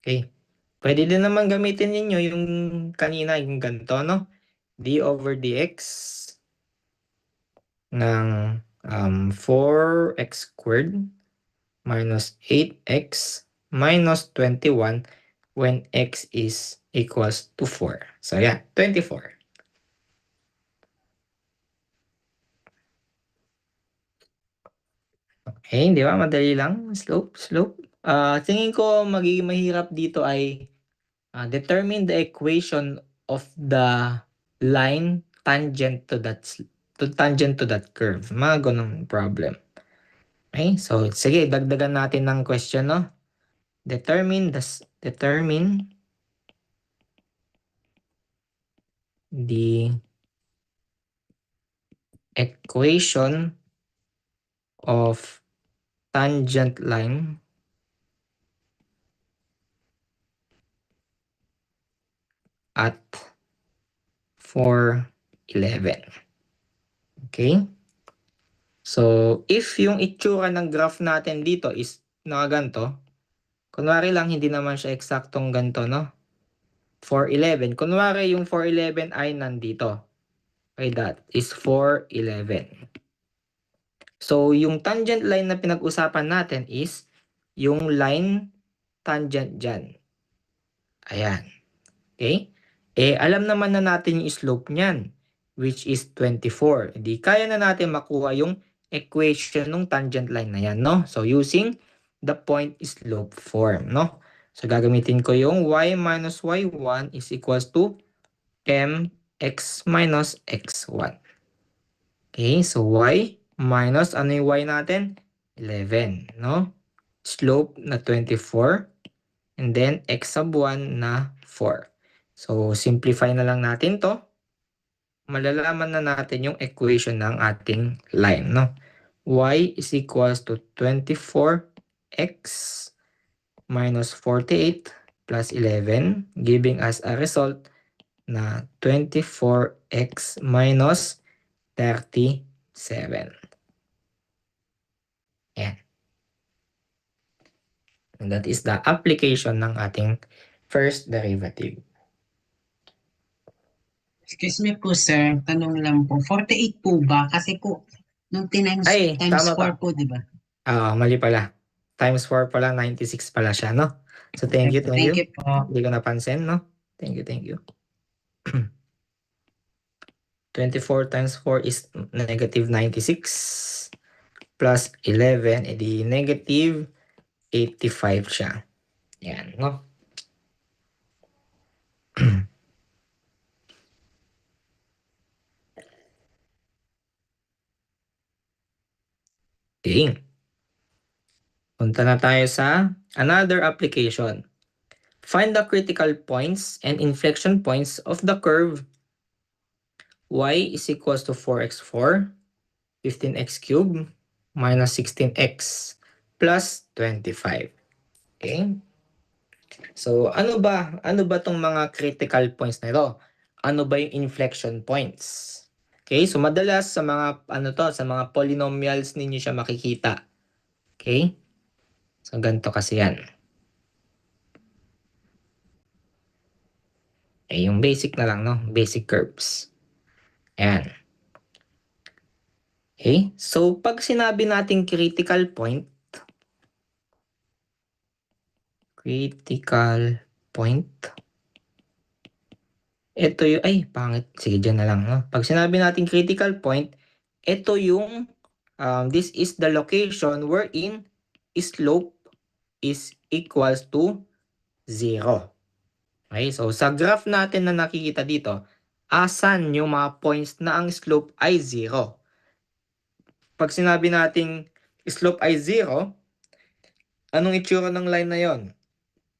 Okay. Pwede din naman gamitin ninyo yung kanina, yung ganito, no? D over dx ng 4x squared minus 8x minus 21 when x is equals to 4. So, yeah, 24. Okay, di ba? Madali lang. Slope. Tingin ko magiging mahirap dito ay Determine the equation of the line tangent to that curve. Mga ganong problem. Okay? So, sige, dagdagan natin ng question, no? Determine the equation of tangent line at 411. Okay? So, if yung itsura ng graph natin dito is nakaganto, kunwari lang hindi naman siya eksaktong ganto, no? 411. Kunwari yung 411 ay nandito. Okay, that is 411. So, yung tangent line na pinag-usapan natin is yung line tangent dyan. Ayan. Okay? Alam naman na natin yung slope niyan, which is 24. Hindi kaya na natin makuha yung equation ng tangent line na yan, no? So, using the point slope form, no? So, gagamitin ko yung y minus y1 is equals to mx minus x1. Okay, so y minus, ano yung y natin? 11, no? Slope na 24, and then x sub 1 na 4. So, simplify na lang natin to. Malalaman na natin yung equation ng ating line, no? Y is equals to 24x minus 48 plus 11, giving us a result na 24x minus 37. Yan. And that is the application ng ating first derivative. Excuse me po, sir. Tanong lang po. 48 po ba? Kasi po, nung times Ay, tama 4 pa. po, di ba? Mali pala. Times 4 pala, 96 pala siya, no? So, thank you. Thank you po. Hindi ko napansin, no? Thank you. 24 times 4 is negative 96 plus 11, edi negative 85 siya. Yan, no? Okay. Punta na tayo sa another application. Find the critical points and inflection points of the curve y is equals to 4x4, 15x cubed, minus 16x plus 25. Okay? So, ano ba tong mga critical points na ito? Ano ba yung inflection points? Okay? So, madalas sa mga sa mga polynomials ninyo siya makikita. Okay? So, ganito kasi yan. Yung basic na lang, no? Basic curves. Ayan. Okay? So, pag sinabi natin critical point, ito yung, pangit. Sige, dyan na lang, no? Pag sinabi natin critical point, ito yung, this is the location wherein slope is equals to 0. Okay, so sa graph natin na nakikita dito, asan yung mga points na ang slope ay 0? Pag sinabi nating slope ay 0, anong itsura ng line na yon?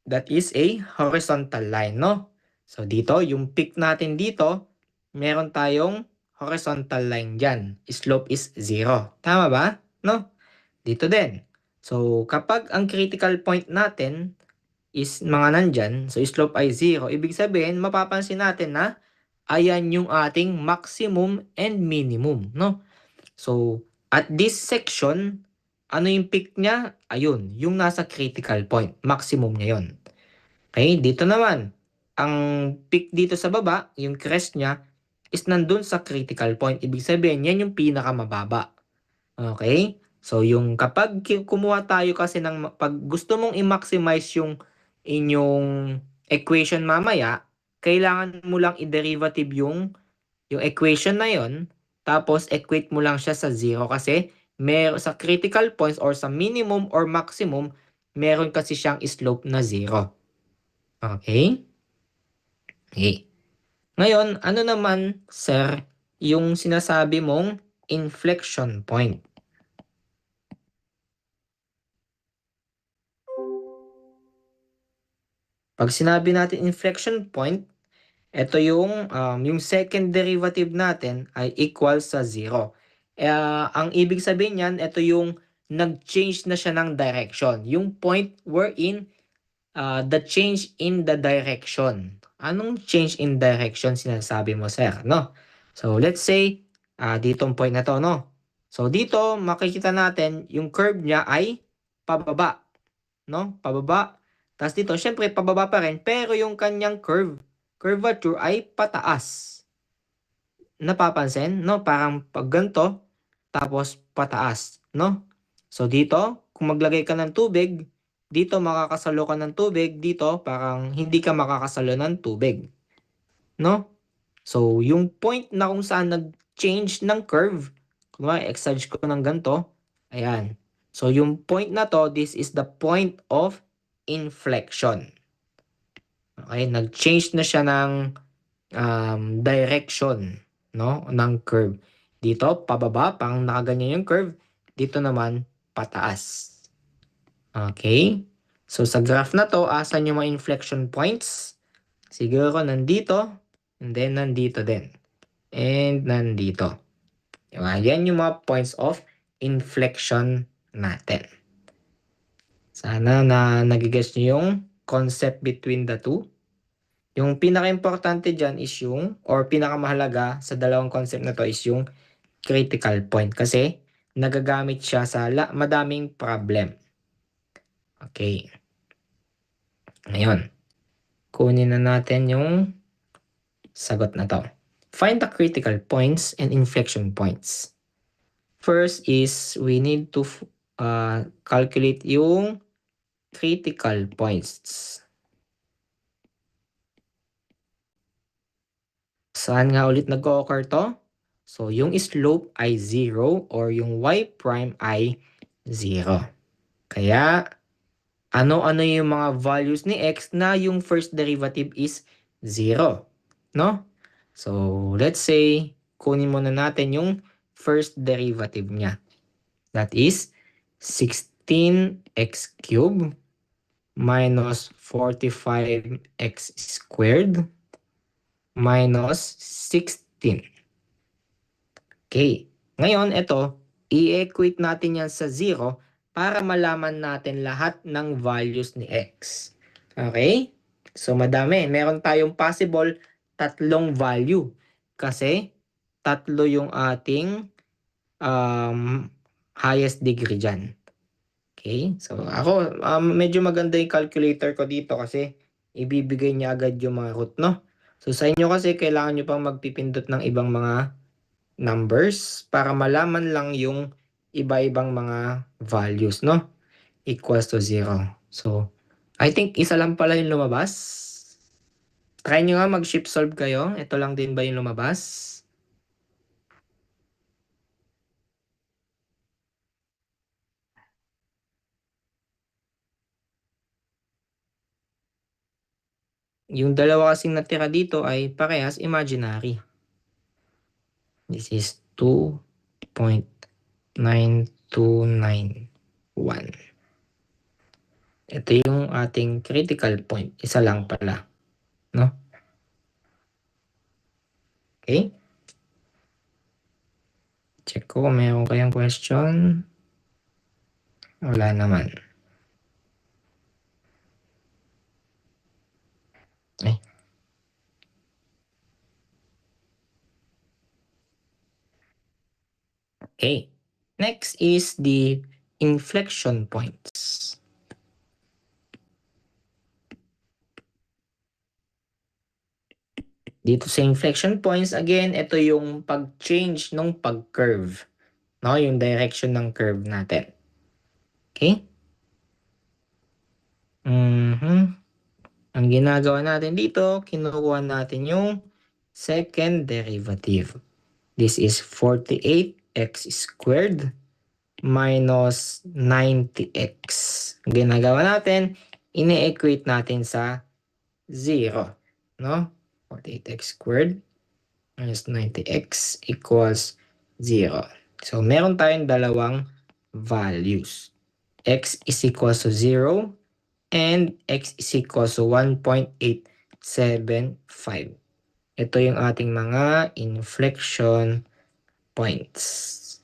That is a horizontal line, no? So dito, yung peak natin dito, meron tayong horizontal line dyan. Slope is 0. Tama ba? No? Dito din. So kapag ang critical point natin is mga nandyan, so slope ay 0, ibig sabihin, mapapansin natin na ayan yung ating maximum and minimum, no? So, at this section, ano yung peak niya? Ayun, yung nasa critical point, maximum niya yun. Okay, dito naman, ang peak dito sa baba, yung crest niya, is nandun sa critical point. Ibig sabihin, yan yung pinakamababa. Okay? So, yung kapag kumuha tayo kasi pag gusto mong i-maximize yung inyong equation mamaya, kailangan mo lang i-derivative yung equation na yon, tapos equate mo lang siya sa 0 kasi sa critical points or sa minimum or maximum, meron kasi siyang slope na 0. Okay? Okay. Ngayon, ano naman, sir, yung sinasabi mong inflection point? Pag sinabi natin inflection point, ito yung second derivative natin ay equal sa 0. Ang ibig sabihin niyan, ito yung nag-change na siya ng direction. Yung point wherein the change in the direction. Anong change in direction sinasabi mo, sir? No? So, let's say, ditong point na to, no? So, dito, makikita natin, yung curve niya ay pababa. No? Pababa. Tapos dito, syempre, pababa pa rin, pero yung kanyang curvature ay pataas. Napapansin? No? Parang pag ganito, tapos pataas. No? So, dito, kung maglagay ka ng tubig, dito makakasalo ka ng tubig, dito parang hindi ka makakasalo ng tubig. No? So, yung point na kung saan nag-change ng curve, kunwari, exage ko ng ganito, ayan. So, yung point na to, this is the point of inflection. Okay? Nag-change na siya ng direction, no? Ng curve. Dito, pababa, pang nakaganyan yung curve. Dito naman, pataas. Okay? So, sa graph na to, asan yung mga inflection points? Siguro nandito, and then nandito din. And nandito. Diba? Yan yung mga points of inflection natin. Sana na nagigets nyo yung concept between the two. Yung pinaka-importante dyan is or pinakamahalaga sa dalawang concept na to is yung critical point. Kasi nagagamit siya sa madaming problem. Okay. Ngayon, kunin na natin yung sagot na to. Find the critical points and inflection points. First is we need to calculate yung critical points. Saan nga ulit nag-o-occur to? So, yung slope ay 0 or yung y prime ay 0. Kaya, ano-ano yung mga values ni x na yung first derivative is 0. No? So, let's say, kunin muna natin yung first derivative niya. That is 16x cubed minus 45x squared minus 16. Okay. Ngayon, ito, i-equate natin yan sa 0 para malaman natin lahat ng values ni x. Okay? So, madami. Meron tayong possible tatlong value. Kasi, tatlo yung ating highest degree dyan. Okay? So, ako, medyo maganda yung calculator ko dito kasi ibibigay niya agad yung mga root, no? So, sa inyo kasi, kailangan nyo pang magpipindot ng ibang mga numbers para malaman lang yung iba-ibang mga values, no? Equals to 0. So, I think isa lang pala yung lumabas. Try nyo nga mag-shift solve kayo. Ito lang din ba yung lumabas? Yung dalawa kasing natira dito ay parehas imaginary. This is 2.9291. Ito yung ating critical point. Isa lang pala. No? Okay? Check ko kung meron kayong question. Wala naman. Ay. Okay. Next is the inflection points. Dito sa inflection points, again, ito yung pag-change ng pag-curve. No? Yung direction ng curve natin. Okay? Ang ginagawa natin dito, kinukuha natin yung second derivative. This is 48x squared minus 90x. Ang ginagawa natin, ini-equate natin sa 0. No? 48x squared minus 90x equals 0. So, meron tayong dalawang values. X is equals to 0 and x is equals to 1.875. Ito yung ating mga inflection points.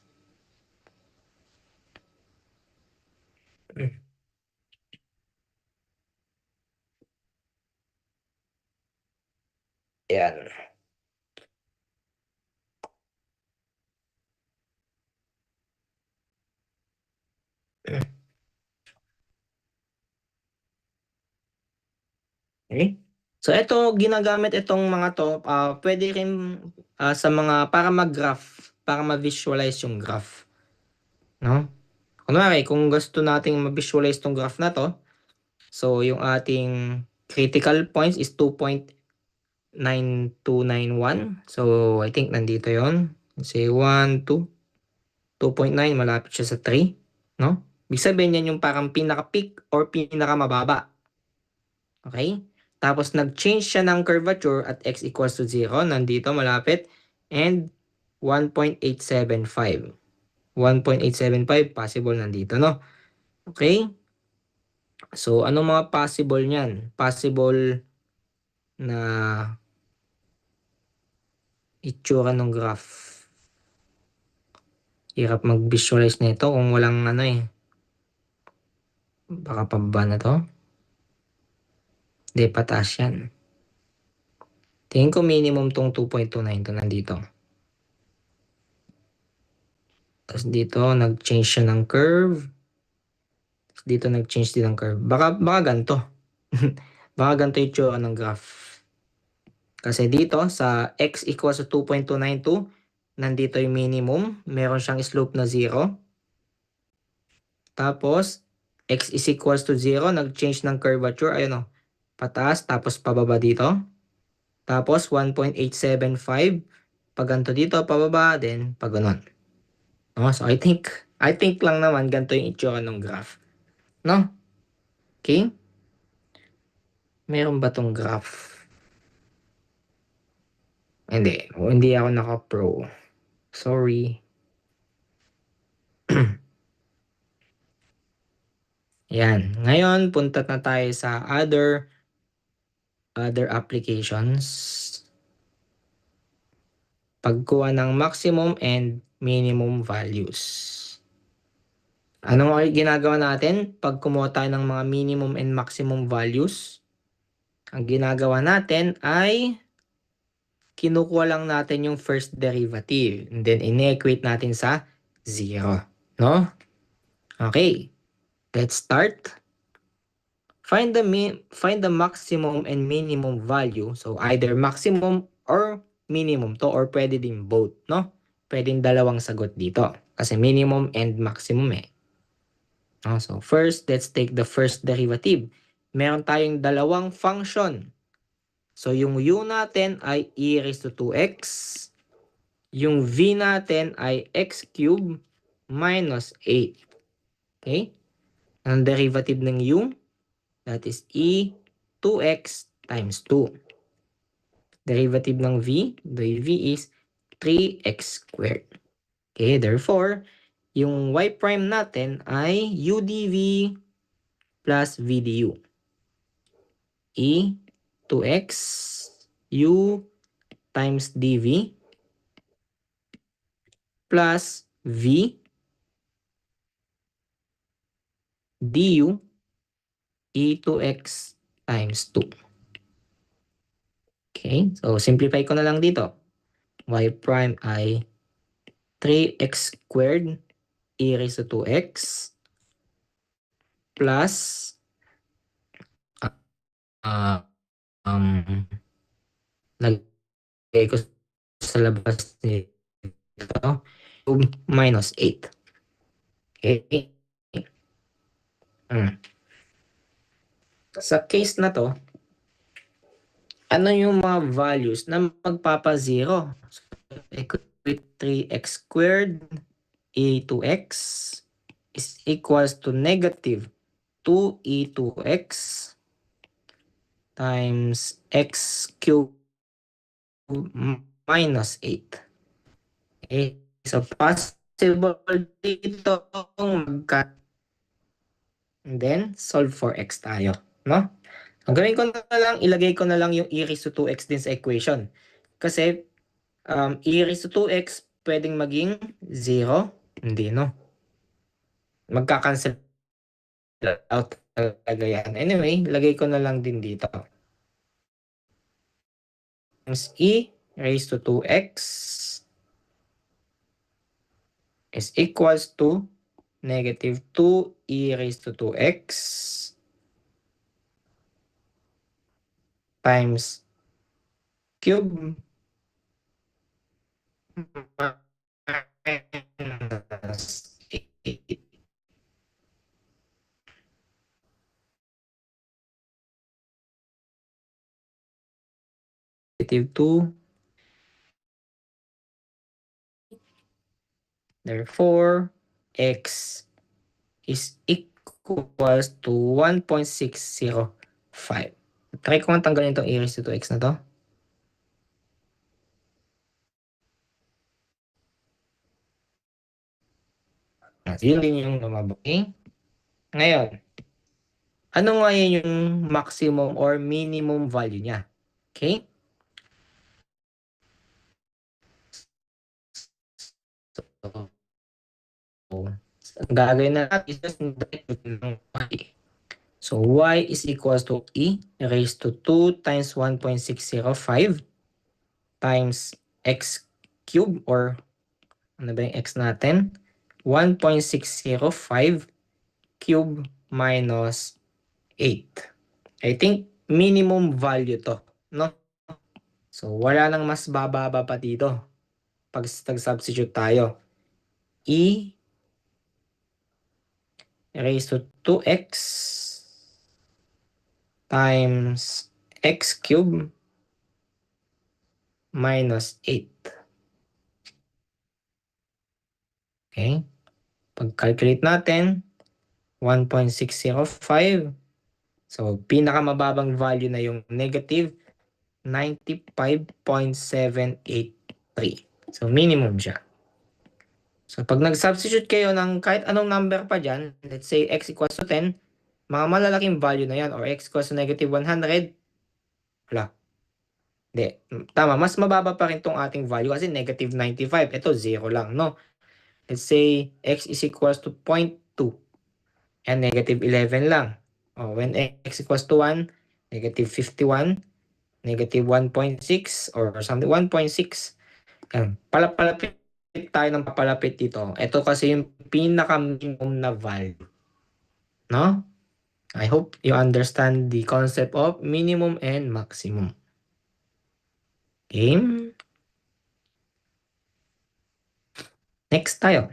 Yan. Okay? So ito ginagamit itong mga to, pwede rin sa mga para mag-graph, para ma-visualize yung graph. No? Kunwari, kung gusto nating ma-visualize tong graph na to, so yung ating critical points is 2.9291. So I think nandito yon. Say 1, 2, 2.9, malapit siya sa 3. No? Ibig sabihin yan yung parang pinaka-peak or pinaka-mababa. Okay? Tapos nag-change siya ng curvature at x equals to 0. Nandito malapit. And 1.875. 1.875 possible nandito, no? Okay? So, anong mga possible niyan? Possible na itsura ng graph. Hirap mag-visualize nito kung walang ano eh. Baka pababa na to. Hindi, pataas yan. Tingin ko minimum tong 2.29 to nandito. Tapos dito, nag-change siya ng curve. Tapos dito, nag-change din ng curve. Baka ganito. Baka ganito yung tsura ng graph. Kasi dito, sa x equals to 2.292, nandito yung minimum. Meron siyang slope na 0. Tapos, x is equals to 0, nag-change ng curvature. Ayun o, pataas, tapos pababa dito. Tapos, 1.875. Pag ganito dito, pababa, then pag ganun. No? So, I think lang naman ganito yung itsura ng graph. No? Okay? Meron ba tong graph? Hindi ako naka-pro. Sorry. Yan. Ngayon, punta na tayo sa other applications. Pagkuha ng maximum and minimum values. Ano ang ginagawa natin pag kumuha tayo ng mga minimum and maximum values? Ang ginagawa natin ay kinukuha lang natin yung first derivative and then ine-equate natin sa 0. No? Okay. Let's start. Find the maximum and minimum value. So either maximum or minimum to or pwede din both, no? Pwedeng dalawang sagot dito kasi minimum and maximum eh. No? So first, let's take the first derivative. Meron tayong dalawang function. So yung u natin ay e raised to 2x. Yung v natin ay x cubed minus 8. Okay? Ang derivative ng u, that is e 2x times 2. Derivative ng v, the v is 3x squared. Okay, therefore, yung y prime natin ay u dv plus v du. E 2x u times dv plus v du e 2x times 2. Okay, so simplify ko na lang dito. Y prime ay 3x squared e raised to 2x plus lagay ko sa labas nito minus 8. Okay. Sa case na to, ano yung mga values na magpapa-0? So, equate 3x squared e2x is equals to negative 2e2x times x cubed minus 8. Okay, so possible dito magka and then solve for x tayo, no? Ang gawin ko na lang, ilagay ko na lang yung e raised to 2x din sa equation. Kasi e raised to 2x pwedeng maging 0, hindi, no? Magka-cancel out talaga yan. Anyway, lagay ko na lang din dito. Times e raised to 2x is equals to negative 2e raised to 2x times cube minus 8. Negative 2. Therefore, x is equals to 1.605. Try ko nga tanggalin itong e raised to 2x na to. Yun din yung lumabas. Okay? Ngayon, ano nga yun yung maximum or minimum value niya? Okay? So, ang gagawin natin is just direct ng y. So, y is equals to e raised to 2 times 1.605 times x cube or ano ba yung x natin? 1.605 cube minus 8. I think minimum value to, no? So, wala nang mas bababa pa dito pag nag-substitute tayo. E raised to 2x times x cube minus 8. Okay? Pag-calculate natin, 1.605. So, pinakamababang value na yung negative 95.783. So, minimum siya. So, pag nag-substitute kayo ng kahit anong number pa dyan, let's say x equals to 10, mga malalaking value na yan, or x equals to negative 100, wala. Hindi. Tama, mas mababa pa rin tong ating value kasi negative 95. Ito, 0 lang, no? Let's say x is equals to 0.2 and negative 11 lang. Oh, when x equals to 1, negative 51, negative 1.6 or something, 1.6. Palapit tayo ng papalapit dito. Ito kasi yung pinaka-minimum na value. No? I hope you understand the concept of minimum and maximum. Okay? Next tayo.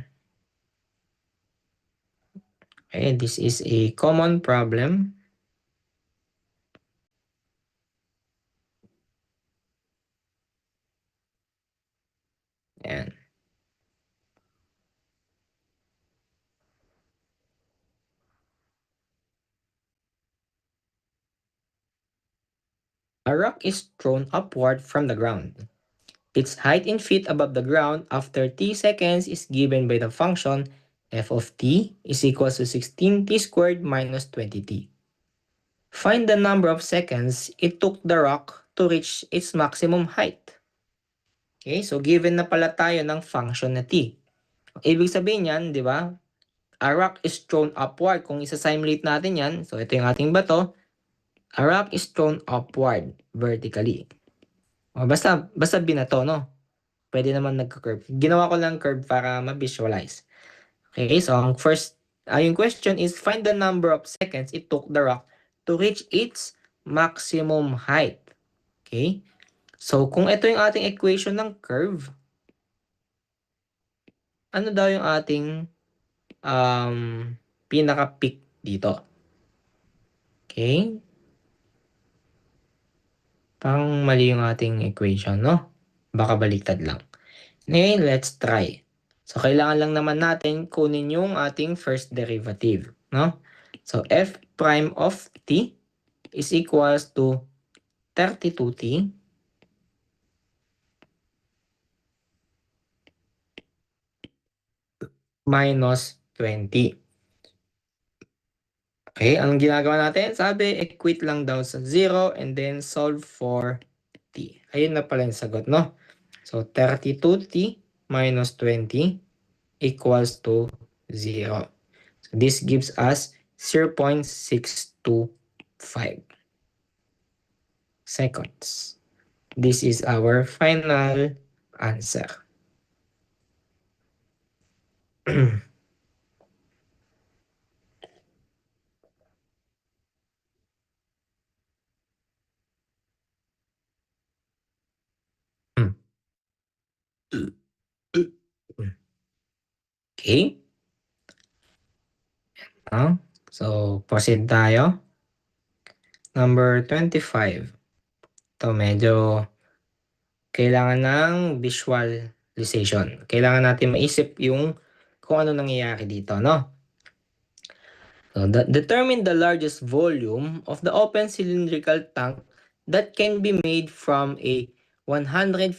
Okay, this is a common problem. Ayan. A rock is thrown upward from the ground. Its height in feet above the ground after t seconds is given by the function f of t is equals to 16t squared minus 20t. Find the number of seconds it took the rock to reach its maximum height. Okay, so given na pala tayo ng function na t. Ibig sabihin yan, di ba? A rock is thrown upward. Kung isa-simulate natin yan, so ito yung ating bato. A rock is thrown upward vertically. O, basta binato, no? Pwede naman nagka-curve. Ginawa ko lang curve para ma-visualize. Okay, so ang first, yung question is find the number of seconds it took the rock to reach its maximum height. Okay? So, kung ito yung ating equation ng curve, ano daw yung ating pinaka-peak dito? Okay? Parang mali yung ating equation, no? Baka baliktad lang. Anyway, let's try. So, kailangan lang naman natin kunin yung ating first derivative, no? So, f prime of t is equals to 32t minus 20. Okay, anong ginagawa natin? Sabi, equate lang daw sa 0 and then solve for t. Ayun na pala yung sagot, no? So, 32t minus 20 equals to 0. So, this gives us 0.625 seconds. This is our final answer. Okay. So, proceed tayo. Number 25. Ito medyo kailangan ng visualization. Kailangan natin maisip yung kung ano nangyayari dito, no? So, determine the largest volume of the open cylindrical tank that can be made from a 150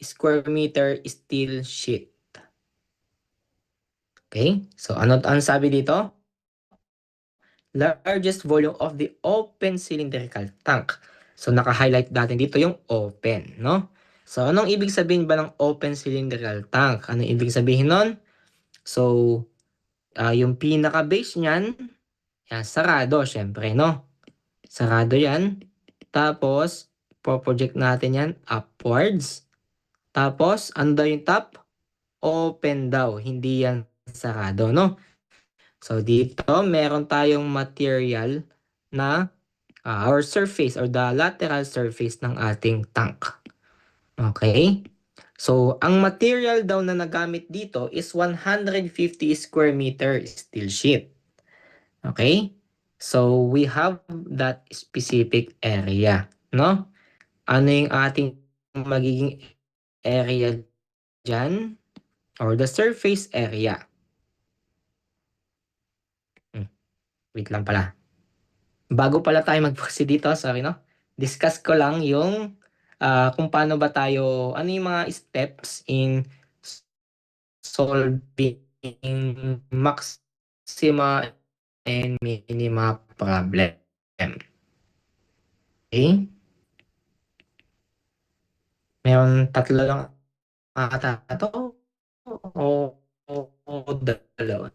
square meter steel sheet. Okay? So, ano ang sabi dito? Largest volume of the open cylindrical tank. So, naka-highlight natin dito yung open, no? So, anong ibig sabihin ba ng open cylindrical tank? Anong ibig sabihin nun? So, yung pinaka-base niyan, yan, sarado, syempre, no? Sarado yan. Tapos, po-project natin yan upwards. Tapos, ano daw yung top? Open daw, hindi yan sarado, no? So, dito, meron tayong material na or surface or the lateral surface ng ating tank. Okay? So, ang material daw na nagamit dito is 150 square meter steel sheet. Okay? So, we have that specific area, no? Ano yung ating magiging area dyan? Or the surface area. Wait lang pala. Bago pala tayo mag-proceed dito, sorry, no? Discuss ko lang yung kung paano ba tayo, ano yung mga steps in solving maxima and minima problem. Okay? Meron tatlo lang ata ito o dalawa.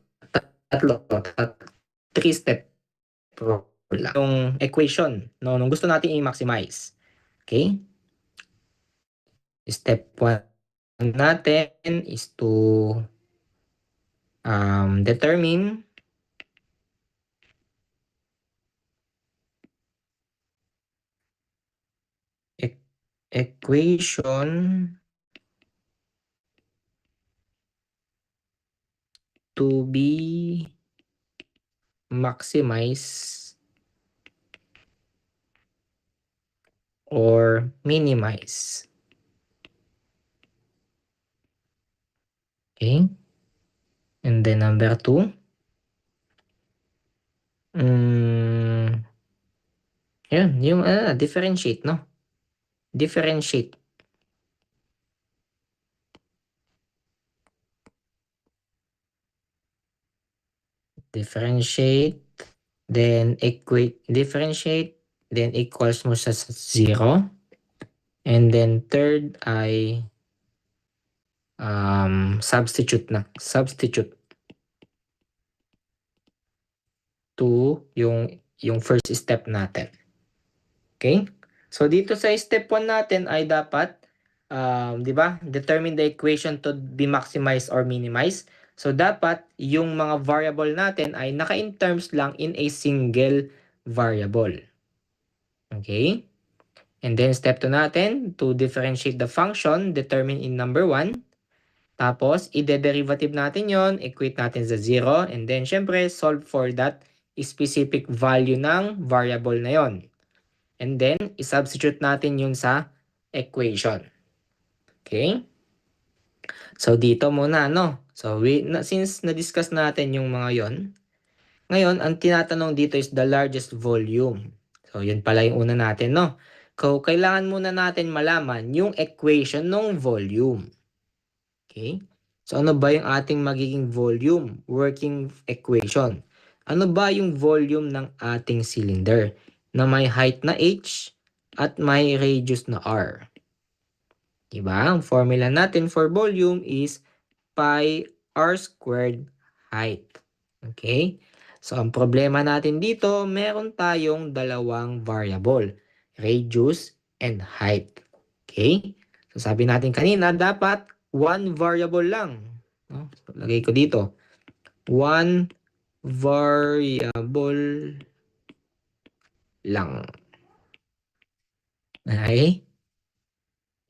Tatlo. Three step lang. Yung equation, no, nung gusto natin i-maximize. Okay? Step 1 natin is to determine equation to be maximize or minimize. Okay? And then number 2, yun, yung differentiate, no? Differentiate. Differentiate, then differentiate, then equals mo sa 0. And then third ay substitute na. Substitute to yung first step natin. Okay? So dito sa step 1 natin ay dapat, di ba? Determine the equation to be maximized or minimized. So dapat yung mga variable natin ay naka-in terms lang in a single variable. Okay? And then step 2 natin, to differentiate the function determined in number 1. Tapos, ide-derivative natin yon, equate natin sa 0, and then syempre, solve for that specific value ng variable na yon. And then, isubstitute natin yun sa equation. Okay? So, dito muna, no? So, since na-discuss natin yung mga yon, ngayon, ang tinatanong dito is the largest volume. So, yun pala yung una natin, no? So, kailangan muna natin malaman yung equation ng volume. Okay? So ano ba yung ating magiging volume? Working equation. Ano ba yung volume ng ating cylinder na may height na h at may radius na r? Diba? Ang formula natin for volume is pi r squared height. Okay? So, ang problema natin dito, meron tayong dalawang variable, radius and height. Okay? So, sabi natin kanina, dapat one variable lang. No? So, lagay ko dito. One variable lang. Okay?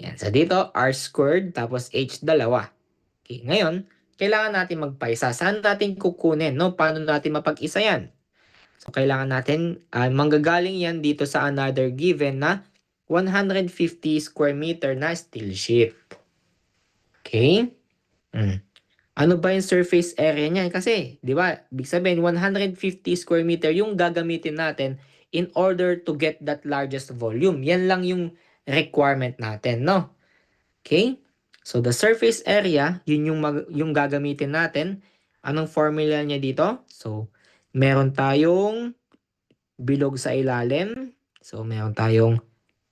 Yan. So, dito, r squared, tapos h dalawa. Okay, ngayon, kailangan natin magpaisa. Saan natin kukunin? No? Paano natin mapag-isa yan? So, kailangan natin, manggagaling yan dito sa another given na 150 square meter na steel sheet. Okay? Ano ba yung surface area niyan? Kasi, di ba, ibig sabihin, 150 square meter yung gagamitin natin in order to get that largest volume. Yan lang yung requirement natin, no? Okay? So, the surface area, yun yung gagamitin natin. Anong formula niya dito? So, meron tayong bilog sa ilalim. So, meron tayong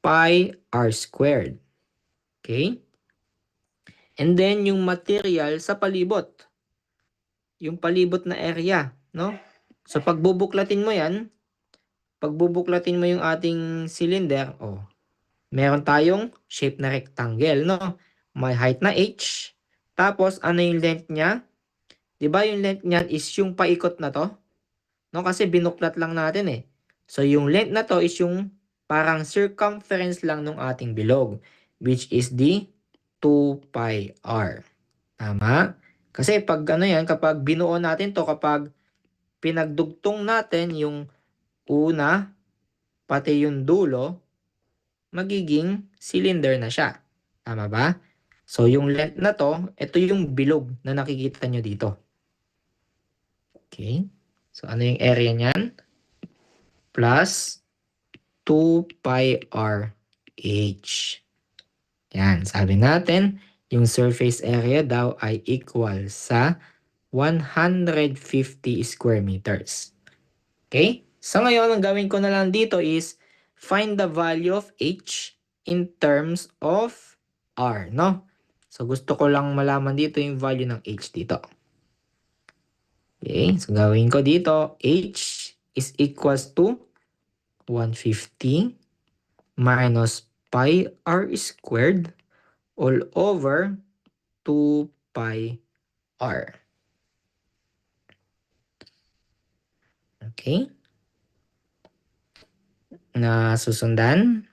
pi r squared. Okay? And then, yung material sa palibot. Yung palibot na area, no? So, pagbubuklatin mo yan, pagbubuklatin mo yung ating cylinder, meron tayong shape na rectangle, no? May height na h. Tapos, ano yung length niya? Diba yung length niyan is yung paikot na to? No? Kasi binuklat lang natin eh. So, yung length na to is yung parang circumference lang ng ating bilog, which is the 2 pi r. Tama? Kasi pag ano yan, kapag binuo natin to, kapag pinagdugtong natin yung una, pati yung dulo, magiging cylinder na siya. Tama ba? So, yung length na to, ito yung bilog na nakikita nyo dito. Okay? So, ano yung area niyan? Plus 2 pi r h. Yan, sabi natin, yung surface area daw ay equal sa 150 square meters. Okay? So ngayon, ang gawin ko na lang dito is find the value of h in terms of r, no? So gusto ko lang malaman dito yung value ng h dito. Okay, so gawin ko dito, h is equals to 150 minus pi r squared all over 2 pi r. Okay? Nasusundan?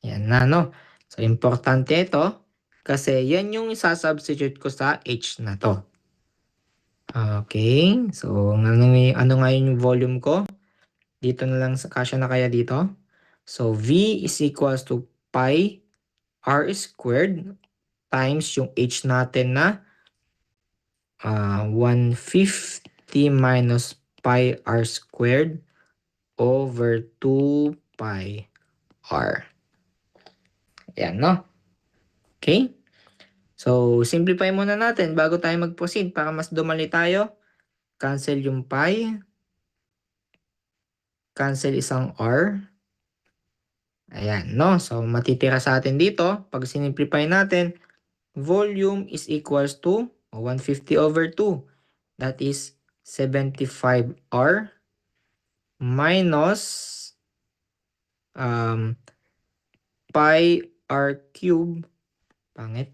Yan na, no? So, importante ito kasi yan yung isasubstitute ko sa h na to. Okay? So, ano nga yung volume ko? Dito na lang, kasya na kaya dito? So, V is equals to pi r squared times yung h natin na 150 minus pi r squared over 2 pi r. Ayan, no? Okay? So, simplify muna natin bago tayo mag-proceed para mas dumali tayo. Cancel yung pi. Cancel isang r. Ayan, no? So, matitira sa atin dito, pag sinimplify natin, volume is equals to 150 over 2. That is 75r minus pi r cube. Pangit.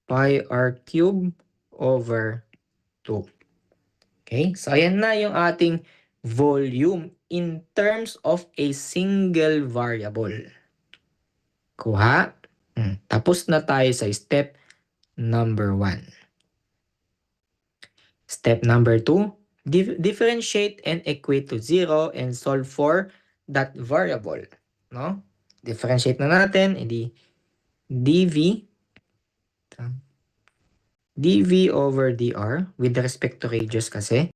Pi r cube over 2. Okay? So, ayan na yung ating volume in terms of a single variable. Kuha. Tapos na tayo sa step number 1. Step number 2, differentiate and equate to 0 and solve for that variable. No? Differentiate na natin, edi dv over dr with respect to radius kasi.